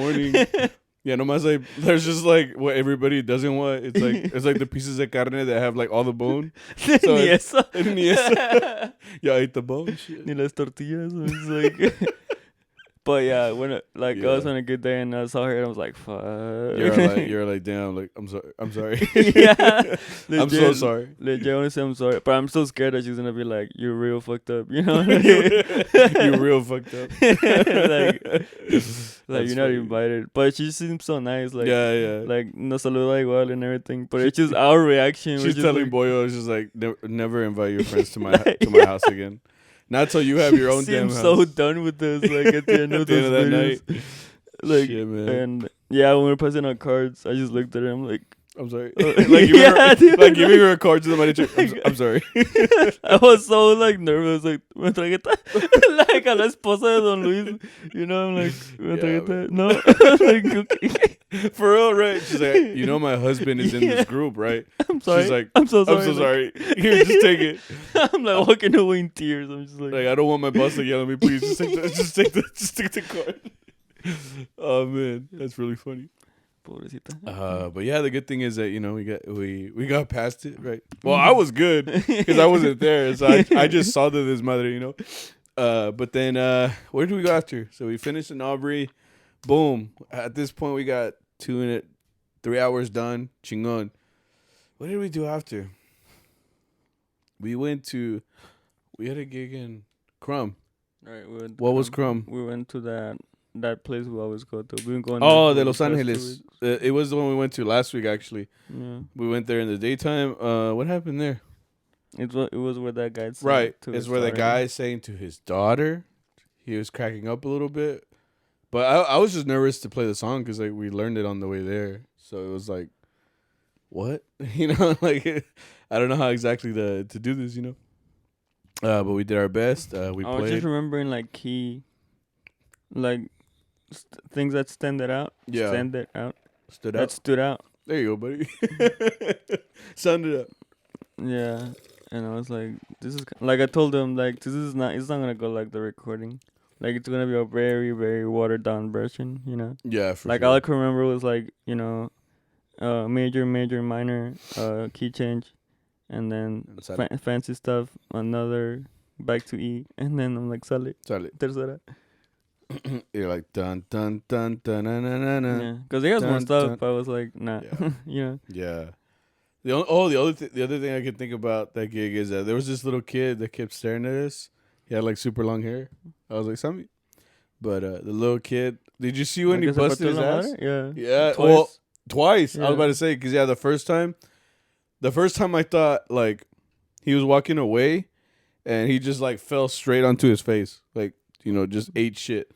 Yeah, nomás like there's just like what everybody doesn't want. It's like the pieces of carne that have like all the bone. So Ni eso. Ni eso. Y'all ate the bone. Shit. Ni las tortillas. It's like. But yeah, when I was on a good day and I saw her, and I was like, "Fuck." You're like, damn. Like, I'm sorry. Yeah, I'm so sorry. Legit, I want to say I'm sorry, but I'm so scared that she's gonna be like, "You're real fucked up," you know? You're real fucked up. Like you're not invited. But she seems so nice. Like, yeah. Like nos saluda igual and everything. But it's just our reaction. She's telling like, Boyo, it's just like, never invite your friends to my house again. Not till you have your own damn house. So done with this, like at the end of those that videos. night. Like, shit, man. And yeah, when we were passing out cards, I just looked at her. I'm like, I'm sorry. Like giving her a card to the manager. I'm sorry. I was so like nervous, like me tragueta, like a la esposa de Don Luis. You know, I'm like, me tragueta. No, like okay. For real, right? She's like, you know, my husband is in this group, right? I'm sorry. She's like, I'm so sorry. I'm so sorry. Here, just take it. I'm like walking away in tears. I'm just like I don't want my boss to yell at me. Please, just take the card. Oh man, that's really funny. Pobrecita. But yeah, the good thing is that, you know, we got past it, right? Well, I was good because I wasn't there, so I just saw this mother, you know. But then where did we go after? So we finished in Aubrey. Boom. At this point, we got 3 hours done. Chingon. What did we do after? We had a gig in Crumb. Right. What was Crumb? We went to that place we always go to. We've been going. De Los Angeles. It was the one we went to last week, actually. Yeah. We went there in the daytime. What happened there? It was where that guy. Right. It's where the guy is saying to his daughter. He was cracking up a little bit. But I was just nervous to play the song because like we learned it on the way there. So it was like, what? You know, like I don't know how exactly to do this, you know. But we did our best. We played. I was just remembering like key, like things that stood out. That stood out. There you go, buddy. Summed it up. Yeah, and I was like, this is like I told him like it's not gonna go like the recording. Like it's gonna be a very, very watered down version, you know. Yeah, for like sure. all I can remember was like, you know, major, minor, key change, and then fancy stuff. Another back to E, and then I'm like sale. Tercera. You're like dun dun dun dun na na na na. Yeah, because he has more stuff. But I was like, nah, yeah. You know. Yeah. The other thing I could think about that gig is that there was this little kid that kept staring at us. He had like super long hair. I was like, Sammy. But the little kid, did you see when he busted his ass? Yeah. Yeah. Twice. Twice. I was Yeah. about to say, because, the first time I thought, like, he was walking away and he just, like, fell straight onto his face. Like, just ate shit.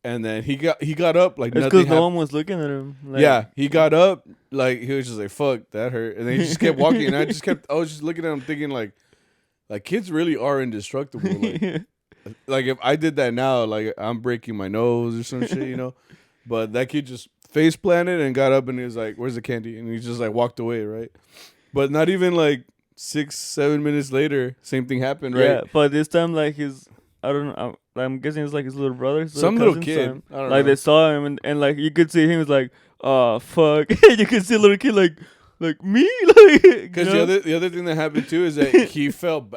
And then he got up like It's nothing because no happened. one was looking at him. Like, Yeah, he got up like he was just like, "Fuck, that hurt," and then he just kept walking. And I was just looking at him, thinking like kids really are indestructible. Like if I did that now, like I'm breaking my nose or some shit. But that kid just face planted and got up and he was like, "Where's the candy?" And he just like walked away, right? But not even like 6-7 minutes later, same thing happened, right? Yeah, but this time like I don't know. I'm guessing it's like his little brother, his Some little little cousin, kid. son. I don't Like know. they saw him and like you could see him was like, oh fuck. You could see a little kid like me, like Because the other thing that happened too is that he fell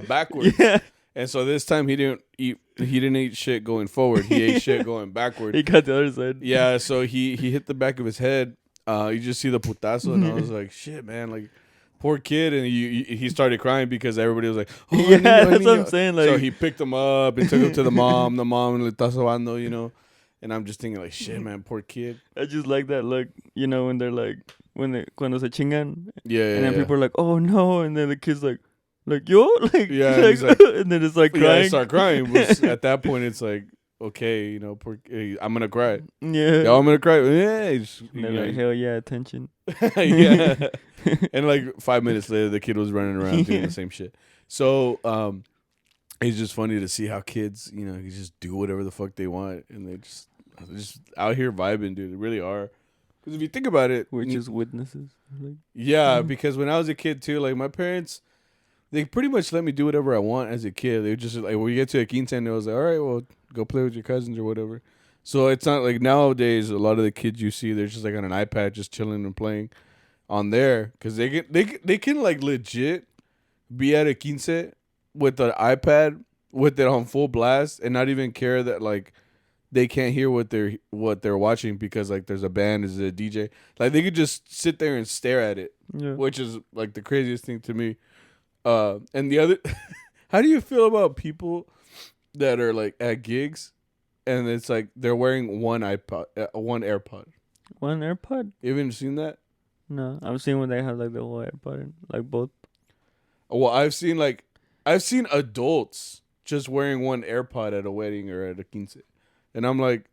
backwards. Yeah, And so this time he didn't eat shit going forward. He ate shit going backward. he got the other side. Yeah, so he hit the back of his head. You just see the putazo, and I was like, shit, man, like poor kid. And he started crying because everybody was like, oh, Yeah, niño, that's what I'm niño. saying. Like, So he picked him up and took him to the mom. The mom le está sobando, And I'm just thinking like, shit, man, poor kid. I just like that look, when they're like cuando se chingan, Yeah, and then people are like, oh no, and then the kid's like yo, like Yeah, like, he's like- and then it's like Yeah, crying. I start crying. But at that point, it's like, okay, poor, I'm gonna cry. Yeah, Yeah, I'm gonna cry. Yeah, and they're like, hell yeah, attention. yeah. And like 5 minutes later, the kid was running around doing the same shit. So it's just funny to see how kids, you just do whatever the fuck they want, and they just out here vibing, dude. They really are. Because if you think about it, We're just witnesses. Like, yeah. Because when I was a kid too, like my parents, they pretty much let me do whatever I want as a kid. They just like when we get to a quinceañera, it was like, all right, well, go play with your cousins or whatever. So it's not like nowadays a lot of the kids you see, they're just like on an iPad, just chilling and playing on there, because they can like legit be at a quince with an iPad with it on full blast and not even care that like they can't hear what they're watching because like there's a band, there's a DJ. Like they could just sit there and stare at it, yeah. which is like the craziest thing to me. And the other, how do you feel about people that are like at gigs and it's like they're wearing one AirPod? One AirPod? You haven't seen that? No, I'm seeing when they have like the whole AirPod, in, like both. Well, I've seen adults just wearing one AirPod at a wedding or at a quince, and I'm like,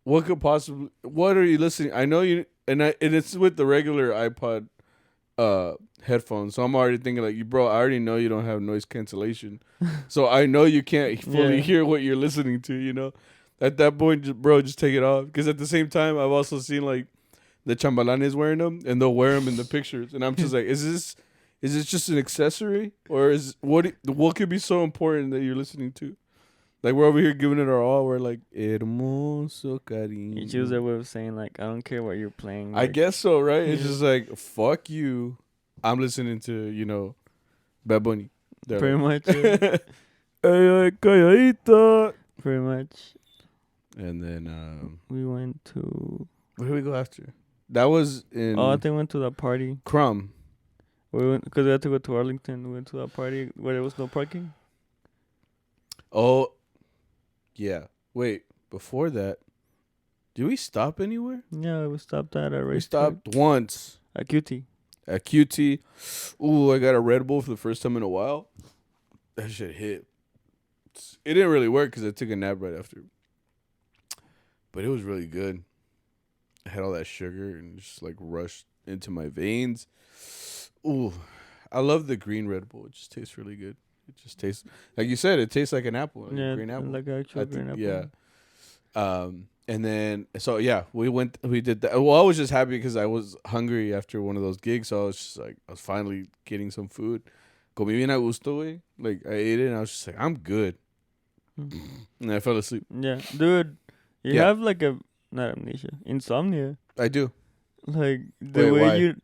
what are you listening? I know you, and it's with the regular iPod headphones, so I'm already thinking like, bro, I already know you don't have noise cancellation, so I know you can't fully hear what you're listening to. At that point, just take it off, because at the same time I've also seen like the chambalanes wearing them, and they'll wear them in the pictures, and I'm just like, is this just an accessory, or is what could be so important that you're listening to? Like, we're over here giving it our all. We're like, hermoso cariño. You choose their way of saying like, I don't care what you're playing. Like, I guess so, right? It's just like, fuck you. I'm listening to, Bad Bunny. They're pretty like, much. Yeah. Ay, calladita. Pretty much. And then We went to. where did we go after? That was in I think we went to that party. Crumb. We went because we had to go to Arlington. We went to that party where there was no parking. Oh, yeah. Wait, before that, did we stop anywhere? Yeah, we stopped at a race. We stopped once at QT. at QT. Ooh, I got a Red Bull for the first time in a while. That shit hit. It didn't really work because I took a nap right after. But it was really good. I had all that sugar and just like rushed into my veins. Ooh, I love the green Red Bull. It just tastes really good. It just tastes, like you said, it tastes like an apple, like a green apple. like actual green apple. Yeah. And then, so yeah, we did that. Well, I was just happy because I was hungry after one of those gigs. So I was just like, I was finally getting some food. Comí bien a gusto, güey. Like, I ate it and I was just like, I'm good. And I fell asleep. Yeah, dude, you Yeah. have like not amnesia, insomnia. I do. Like the Wait, way why? you,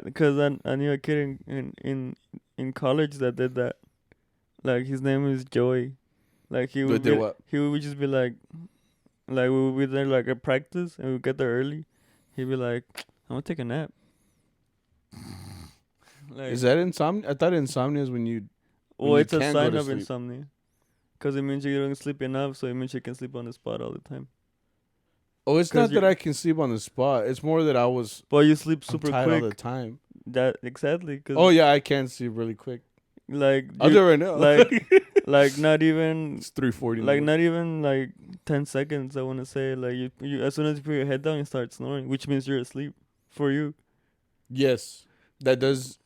because I knew a kid in college that did that. Like his name is Joey. Like he would But did what? he would just be like we would be there like at practice and we'd get there early. He'd be like, I'm gonna take a nap. Like, Is that insomnia? I thought insomnia is when you. well, you it's a can't go sign to of sleep? insomnia. Because it means you don't sleep enough, so it means you can sleep on the spot all the time. Oh, it's not that I can sleep on the spot. It's more that But you sleep I'm super tired quick. all the time. That exactly. Oh yeah, I can sleep really quick. Like I'll do it right now. like not even. It's 3:40. Like not even like 10 seconds. I want to say like you as soon as you put your head down, you start snoring, which means you're asleep. For you. Yes, that does.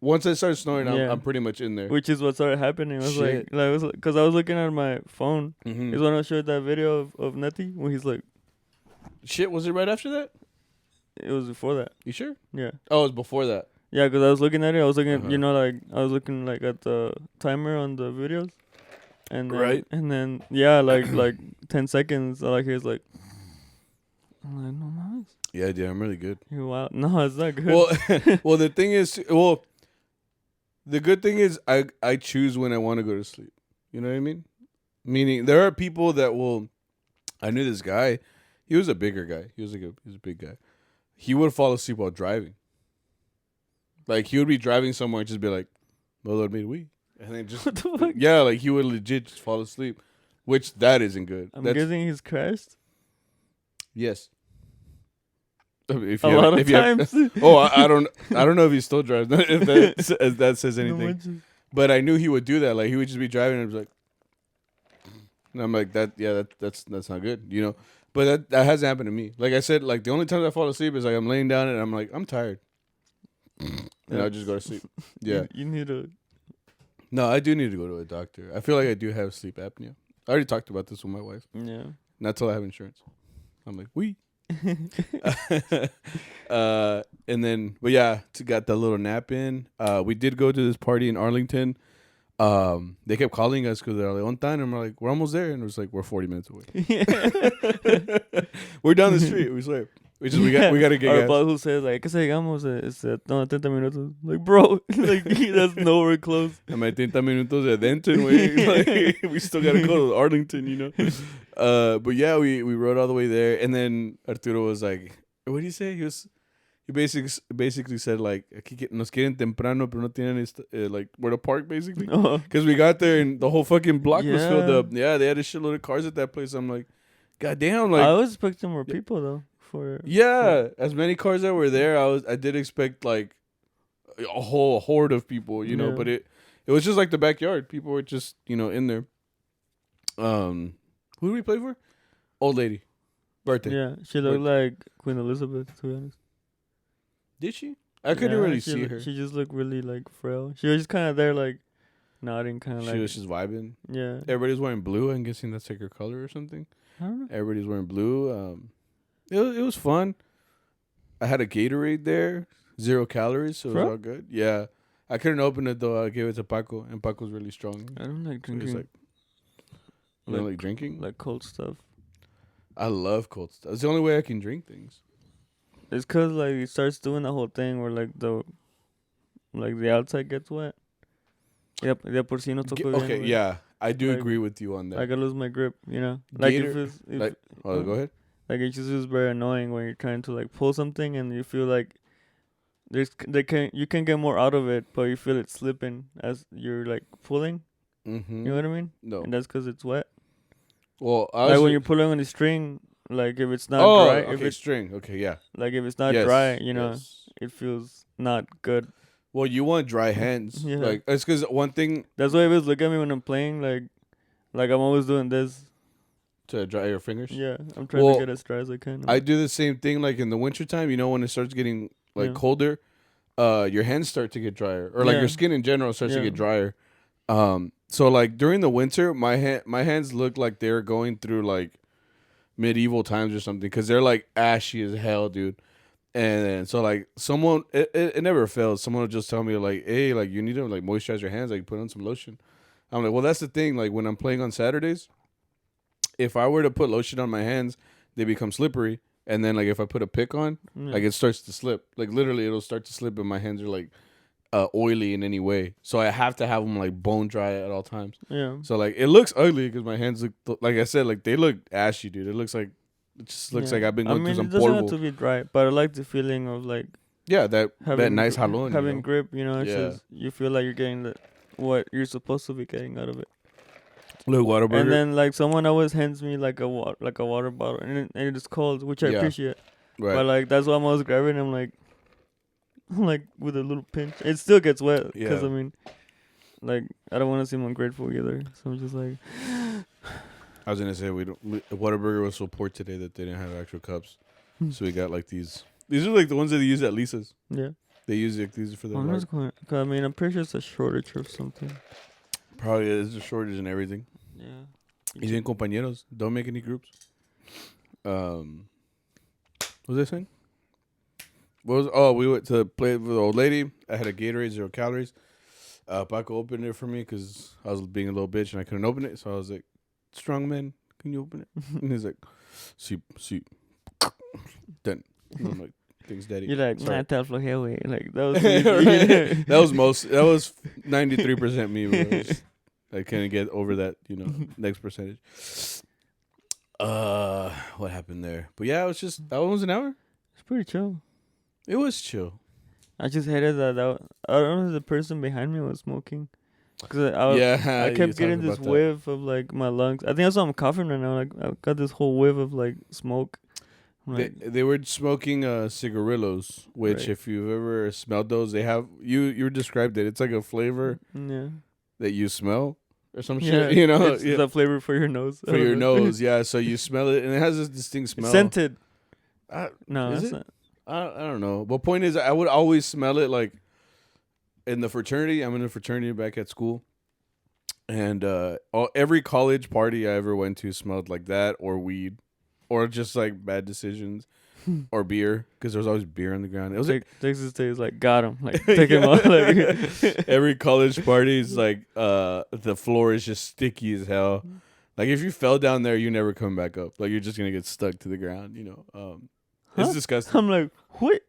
Once I start snoring, Yeah. I'm pretty much in there. Which is what started happening. I was Shit. because I was looking at my phone. Mm-hmm. Is when I showed that video of Nutty when he's like. Shit, was it right after that? It was before that. You sure? Yeah. Oh, it was before that. Yeah, because I was looking at it. I was looking at, Uh-huh. like I was looking like at the timer on the videos, and then, Right. and then yeah, like 10 seconds. All I hear is like. I'm like, no, nice. Yeah, dude, I'm really good. You're wild. No, it's not good. Well, the thing is, the good thing is I choose when I want to go to sleep. You know what I mean? Meaning there are people that will. I knew this guy. He was a bigger guy. He was a big guy. He would fall asleep while driving. Like he would be driving somewhere and just be like, "No, Lord, made we," and then just What the fuck? yeah, like he would legit just fall asleep, which that isn't good. I'm guessing he's crashed. Yes. If A lot of times. I don't know if he still drives. If that says anything. But I knew he would do that. Like he would just be driving and be like, and I'm like that. Yeah, that's not good. You know. But that hasn't happened to me. Like I said, like the only times I fall asleep is like I'm laying down and I'm like I'm tired, and I'll just go to sleep. Yeah. You need to. No, I do need to go to a doctor. I feel like I do have sleep apnea. I already talked about this with my wife. Yeah. Not till I have insurance. I'm like, we. And then, but yeah, got that little nap in. We did go to this party in Arlington. They kept calling us because they're like on time, and we're like, we're almost there, and it was like we're 40 minutes away. We're down the street. We swear. We got to get our gas. boss who says like, "Que se llegamos?" It's 30 minutos. Like, bro, like that's nowhere close. I'm at 30 minutos de Denton, like, we still gotta go to Arlington, you know. But yeah, we rode all the way there, and then Arturo was like, "What did he say?" He basically said like, "Aquí nos quieren temprano, pero no tienen like where to park," basically. Because we got there and the whole fucking block was filled up. Yeah, they had a shitload of cars at that place. I'm like, God damn, like I was expecting more people though. As many cars that were there, I did expect like a whole horde of people, you know, but it was just like the backyard. People were just, you know, in there. Who did we play for? Old lady. Birthday. Yeah, she looked like Queen Elizabeth, to be honest. Did she? I couldn't really see her. She just looked really like frail. She was just kind of there, like nodding, kind of like. She was just vibing. Yeah. Everybody's wearing blue. I'm guessing that's like her color or something. I don't know. Everybody's wearing blue. It was fun. I had a Gatorade there, 0 calories, so it was all good. Yeah, I couldn't open it though. I gave it to Paco, and Paco's really strong. I don't like drinking. So you don't like drinking? Like cold stuff. I love cold stuff. It's the only way I can drink things. It's cause like it starts doing the whole thing where like the outside gets wet. Yep, de por sí no toco bien, okay, yeah, I do agree with you on that. I gotta lose my grip, you know. Like go ahead. Like it just is very annoying when you're trying to like pull something and you feel like you can get more out of it, but you feel it slipping as you're like pulling. Mm-hmm. You know what I mean? No, and that's because it's wet. Well, like when you're pulling on the string, like if it's not dry, if it's string, okay, yeah. Like if it's not dry, you know, it feels not good. Well, you want dry hands, Yeah. Like it's because one thing. That's why always look at me when I'm playing, like I'm always doing this to dry your fingers. Yeah, I'm trying to get as dry as I can. I do the same thing, like in the wintertime, you know, when it starts getting like colder, your hands start to get drier, or like your skin in general starts to get drier. So like during the winter, my hands look like they're going through like medieval times or something, because they're like ashy as hell, dude. And so like someone, it never fails. Someone will just tell me like, hey, like you need to like moisturize your hands, like put on some lotion. I'm like, well, that's the thing. Like when I'm playing on Saturdays, if I were to put lotion on my hands, they become slippery. And then like if I put a pick on, like it starts to slip. Like literally, it'll start to slip, and my hands are like oily in any way. So I have to have them like bone dry at all times. Yeah. So like it looks ugly because my hands look, like I said, like they look ashy, dude. It just looks like I've been going through some polvo. It doesn't have to be dry, but I like the feeling of like that nice jalón, having grip. You know, it's just you feel like you're getting what you're supposed to be getting out of it. Little Whataburger. And then like someone always hands me like a water bottle, and it's cold, which I Yeah. appreciate. Right. But like that's what I'm always grabbing. I'm like with a little pinch. It still gets wet because Yeah. I mean, like I don't want to seem ungrateful either. So I'm just like, I was gonna say Whataburger was so poor today that they didn't have actual cups, so we got like these. These are like the ones that they use at Lisa's. yeah. They use like these for the. I mean, I'm pretty sure it's a shortage or something. Probably is a shortage in everything. Yeah. He's in compañeros. Don't make any groups. What was I saying? We went to play with the old lady. I had a Gatorade, 0 calories. Paco opened it for me because I was being a little bitch and I couldn't open it. So I was like, "Strong man, can you open it?" And he's like, "See, done." And I'm like, "Thanks, daddy." You're like, Sorry. nah, tell flojeo, güey. Like that was Right. That was 93% me. Bro. I couldn't get over that, next percentage. What happened there? But yeah, it was just that one was an hour. It's pretty chill. It was chill. I just hated that I don't know if the person behind me was smoking. Cause I you kept getting talked this about that. whiff of like my lungs. I think that's why I'm coughing right now. Like I got this whole whiff of like smoke. I'm like, They were smoking cigarillos, which Right. if you've ever smelled those, they have you described it. It's like a flavor yeah. that you smell or some Yeah, shit. it's the flavor for your nose. I for don't your know. nose. Yeah, so you smell it, and it has this distinct smell. Scented. I, No, is that's it? not. I don't know. But point is, I would always smell it like in the fraternity. I'm in a fraternity back at school, and every college party I ever went to smelled like that, or weed, or just like bad decisions, or beer, because there was always beer on the ground. It was like Texas State is like got him, like take him out. Like every college party is like the floor is just sticky as hell. Like if you fell down there, you never come back up. Like you're just gonna get stuck to the ground. It's disgusting. I'm like, what?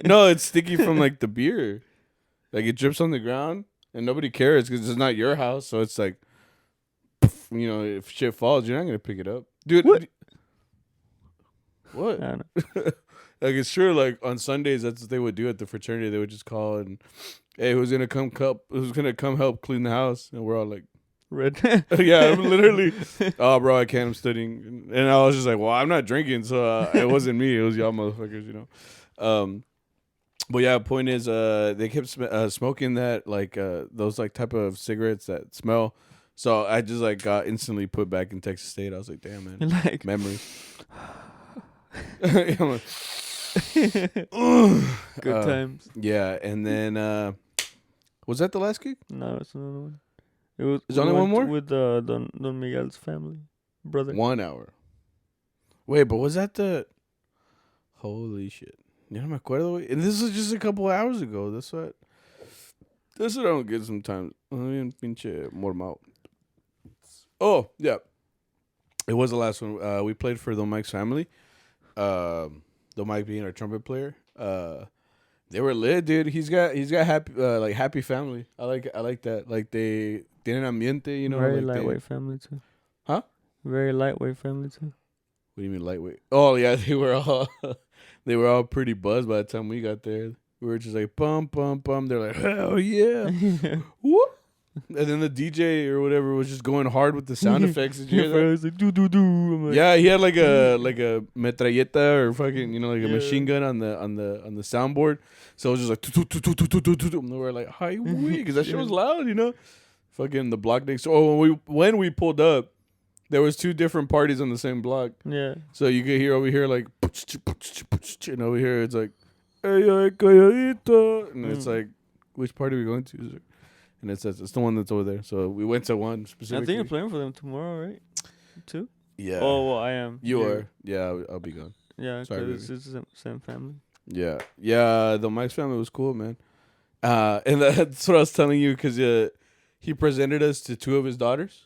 No, it's sticky from like the beer. Like it drips on the ground and nobody cares because it's not your house. So it's like, if shit falls, you're not gonna pick it up, dude. What? I don't know. Like it's sure. Like on Sundays, that's what they would do at the fraternity. They would just call and, hey, who's gonna come help clean the house? And we're all like, Red. yeah, I'm literally. Oh, bro, I can't. I'm studying, and I was just like, well, I'm not drinking, so it wasn't me. It was y'all motherfuckers, But yeah, point is, they kept smoking that like those like type of cigarettes that smell. So I just like got instantly put back in Texas State. I was like, damn, man, Like memories. good times. Yeah, and then was that the last gig? No, it's another one. It was. Is only one more with Don Miguel's family, brother. 1 hour. Wait, but was that the? Holy shit! Yeah, me acuerdo. And this was just a couple of hours ago. That's what I don't get sometimes. Pinche mormao. Oh yeah, it was the last one. We played for Don Mike's family. Don Mike being our trumpet player. They were lit, dude. He's got happy family. I like that. Like they tienen ambiente, Very like lightweight family too. Huh? Very lightweight family too. What do you mean lightweight? Oh yeah, they were all pretty buzzed by the time we got there. We were just like bum bum bum. They're like hell yeah, whoop. And then the DJ or whatever was just going hard with the sound effects. Did you hear that? I was like do do do. Yeah, he had like a metralleta or fucking a machine gun on the soundboard. So it was just like and we were like hi wee because that shit was loud, Fucking the block next. Oh, when we pulled up, there was 2 different parties on the same block. Yeah. So you could hear over here like and over here it's like hey calladito, and it's like which party are we going to? And it says it's the one that's over there. So we went to one specifically. I think you're playing for them tomorrow, right? 2? Yeah. Oh, well, I am. You are. Yeah, I'll be gone. Yeah, Sorry, because it's the same family. Yeah. Yeah, the Mike's family was cool, man. And that's what I was telling you because he presented us to 2 of his daughters.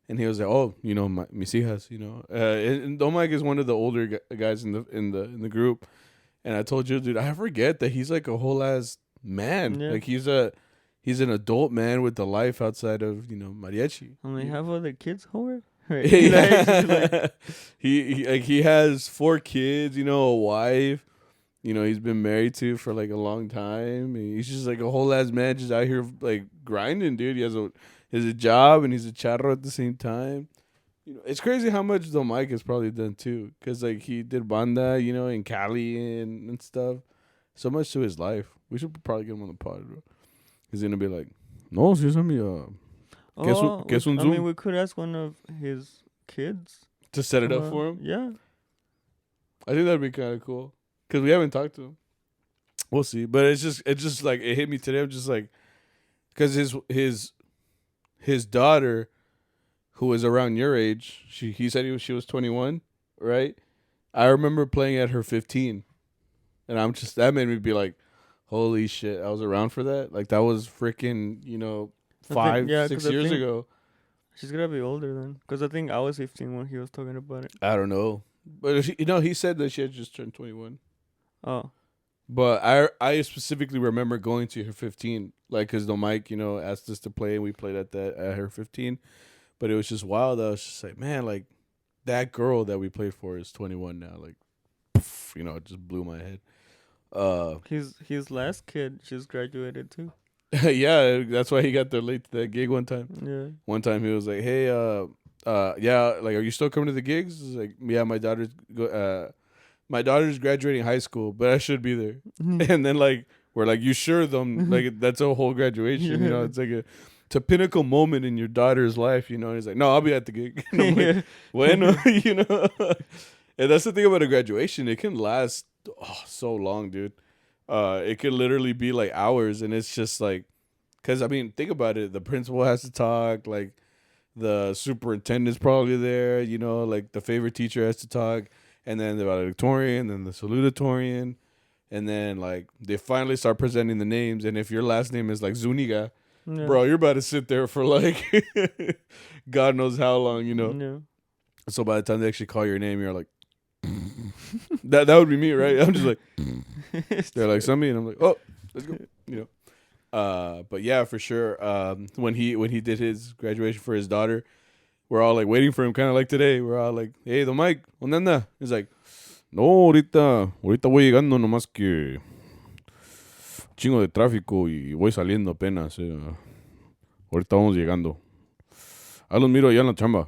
And he was like, "Oh, mis hijas, And Don Mike is one of the older guys in the group. And I told you, dude, I forget that he's like a whole ass man. Yeah. Like he's an adult man with a life outside of mariachi. And they have other kids, Howard? Right. Yeah. He has 4 kids, a wife. He's been married to for like a long time. And he's just like a whole ass man just out here like grinding, dude. He has is a job and he's a charro at the same time. You know, it's crazy how much Don Mike has probably done too, because like he did banda, you know, in Cali and stuff. So much to his life. We should probably get him on the pod, bro. He's gonna be like, no, si esa mi, ¿qué es un I Zoom? mean, we could ask one of his kids To set it up for him. Yeah. I think that'd be kind of cool, because we haven't talked to him. We'll see, but it's just like it hit me today. I'm just like, because his daughter, who was around your age, he said she was 21, right? I remember playing at her 15, and that made me be like, holy shit, I was around for that. Like that was freaking 6 years ago. She's gonna be older then, because I think I was 15 when he was talking about it. I don't know, but he said that she had just turned 21. Oh. But I specifically remember going to her 15, like, because the Mike, asked us to play, and we played at her 15. But it was just wild. I was just like, man, like, that girl that we played for is 21 now. Like, poof, it just blew my head. His last kid, she's graduated too. Yeah, that's why he got there late to that gig one time. Yeah. One time he was like, hey, yeah, like, are you still coming to the gigs? It's like, yeah, my daughter's graduating high school, but I should be there. And then, like, we're like, you sure? Like, that's a whole graduation, It's like it's a pinnacle moment in your daughter's life, And he's like, no, I'll be at the gig. And I'm like, bueno, And that's the thing about a graduation. It can last so long, dude. It could literally be like hours, and it's just like, because I mean, think about it. The principal has to talk, like the superintendent's probably there, like the favorite teacher has to talk, and then the valedictorian, then the salutatorian, and then like they finally start presenting the names. And if your last name is like Zuniga, bro, you're about to sit there for like God knows how long, Yeah. So by the time they actually call your name, you're like, that would be me, right? I'm just like, they're like, Sammy, and I'm like, oh, let's go, But yeah, for sure. When he did his graduation for his daughter, we're all like waiting for him, kind of like today. We're all like, hey, Don Mike, ¿dónde anda? He's like, no, ahorita voy llegando, nomás que chingo de tráfico y voy saliendo apenas. Ahorita vamos llegando. Los miro allá en la chamba.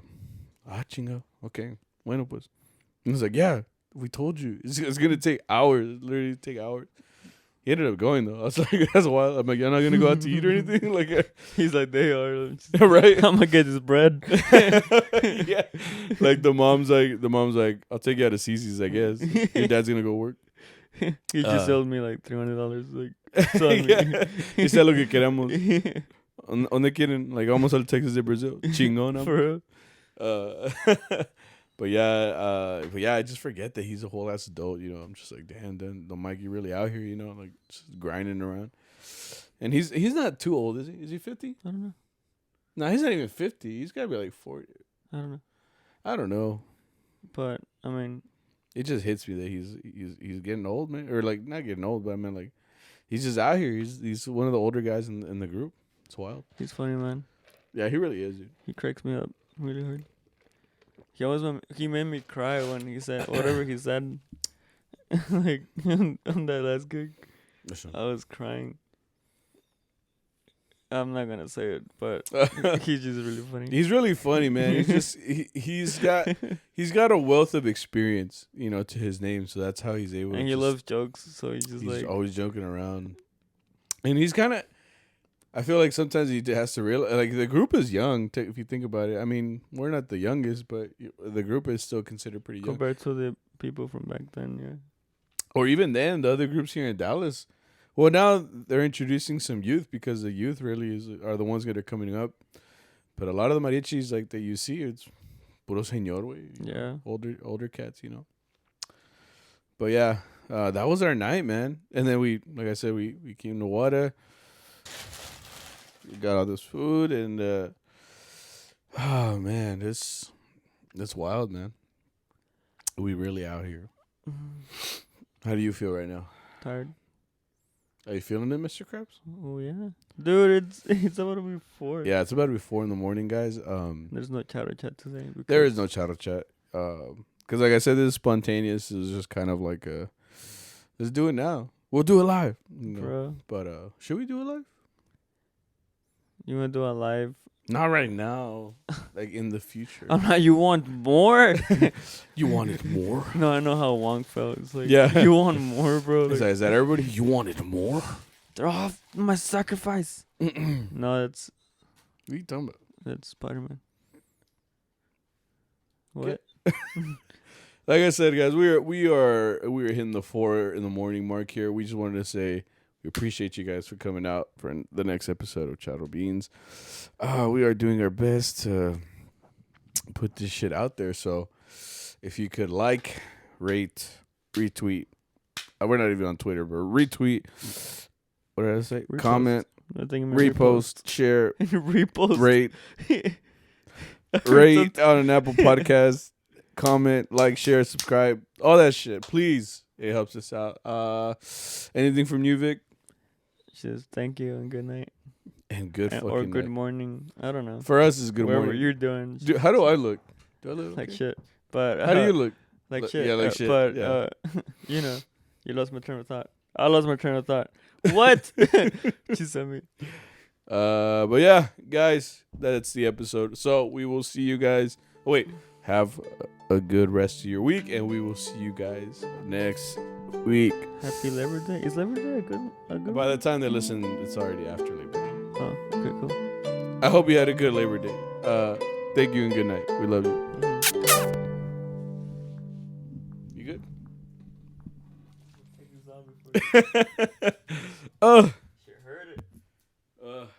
Chinga, okay, bueno pues. And he's like, yeah, we told you. It's going to take hours. It's literally take hours. He ended up going, though. I was like, that's wild. I'm like, you're not going to go out to eat or anything? Like, he's like, they are. Right? I'm going to get this bread. Yeah. Like, the mom's like, I'll take you out of Cece's, I guess. Your dad's going to go work. He just sold me like $300. Like, yeah. He said, lo que queremos. ¿Dónde quieren? Like, vamos al Texas de Brazil. Chingón. For real. But yeah, I just forget that he's a whole ass adult. I'm just like, damn, then the Mikey really out here, like just grinding around. And he's not too old, is he? Is he 50? I don't know. No, he's not even 50. He's gotta be like 40. I don't know. But I mean, it just hits me that he's getting old, man, or like not getting old, but I mean like he's just out here. He's one of the older guys in the group. It's wild. He's funny, man. Yeah, he really is, dude. He cracks me up really hard. He made me cry when he said whatever he said, like on that last gig. I was crying. I'm not gonna say it, but he's just really funny. He's really funny, man. He's just he's got a wealth of experience, to his name, so that's how he's able. And he loves jokes, so he's always joking around. And he's kind of, I feel like sometimes he has to realize, like, the group is young, if you think about it. I mean, we're not the youngest, but the group is still considered pretty young. Compared to the people from back then, yeah. Or even then, the other groups here in Dallas. Well, now they're introducing some youth, because the youth really are the ones that are coming up. But a lot of the mariachis, like, that you see, it's puro señor, way. Yeah. Older cats, But yeah, that was our night, man. And then like I said, we came to Whata. We got all this food, and oh man, that's wild, man. We really out here. Mm-hmm. How do you feel right now? Tired. Are you feeling it, Mr. Krabs? Oh yeah, dude. It's about to be 4. Yeah, it's about to be 4 in, guys. There's no charro chat today. There is no charro chat. Because like I said, this is spontaneous. It's just kind of like let's do it now. We'll do it live. But should we do it live? You want to do a live? Not right now. Like in the future. I'm not. You want more? You wanted more? No, I know how Wong felt. It's like, Yeah. you want more, bro? Like, Is that everybody? You wanted more? they're off my sacrifice. No, What are you talking about? that's Spider-Man. What? Like I said, guys, we are hitting the 4 in the morning mark here. We just wanted to say we appreciate you guys for coming out for the next episode of CharroBeans. We are doing our best to put this shit out there. So if you could like, rate, retweet. We're not even on Twitter, but retweet. What did I say? Repost. Comment, I think I meant repost, share, repost. rate, rate on an Apple podcast. Comment, like, share, subscribe, all that shit. Please, it helps us out. Anything from you, Vic? Just thank you and good night. And good fucking or good night. morning. I don't know. For us, it's good Whatever morning. you're doing. Dude, how do I look? Do I look like okay? shit? But How do you look? like shit? Yeah, like shit. But yeah. you know, you lost my train of thought. I lost my train of thought. What? She sent me. But yeah, guys, that's the episode. So we will see you guys. Oh, wait, have a good rest of your week, and we will see you guys next week. Happy Labor Day. Is Labor Day a good? By the time they listen, it's already after Labor Day. Oh, okay, cool. I hope you had a good Labor Day. Thank you and good night. We love you. You good? Oh. She heard it.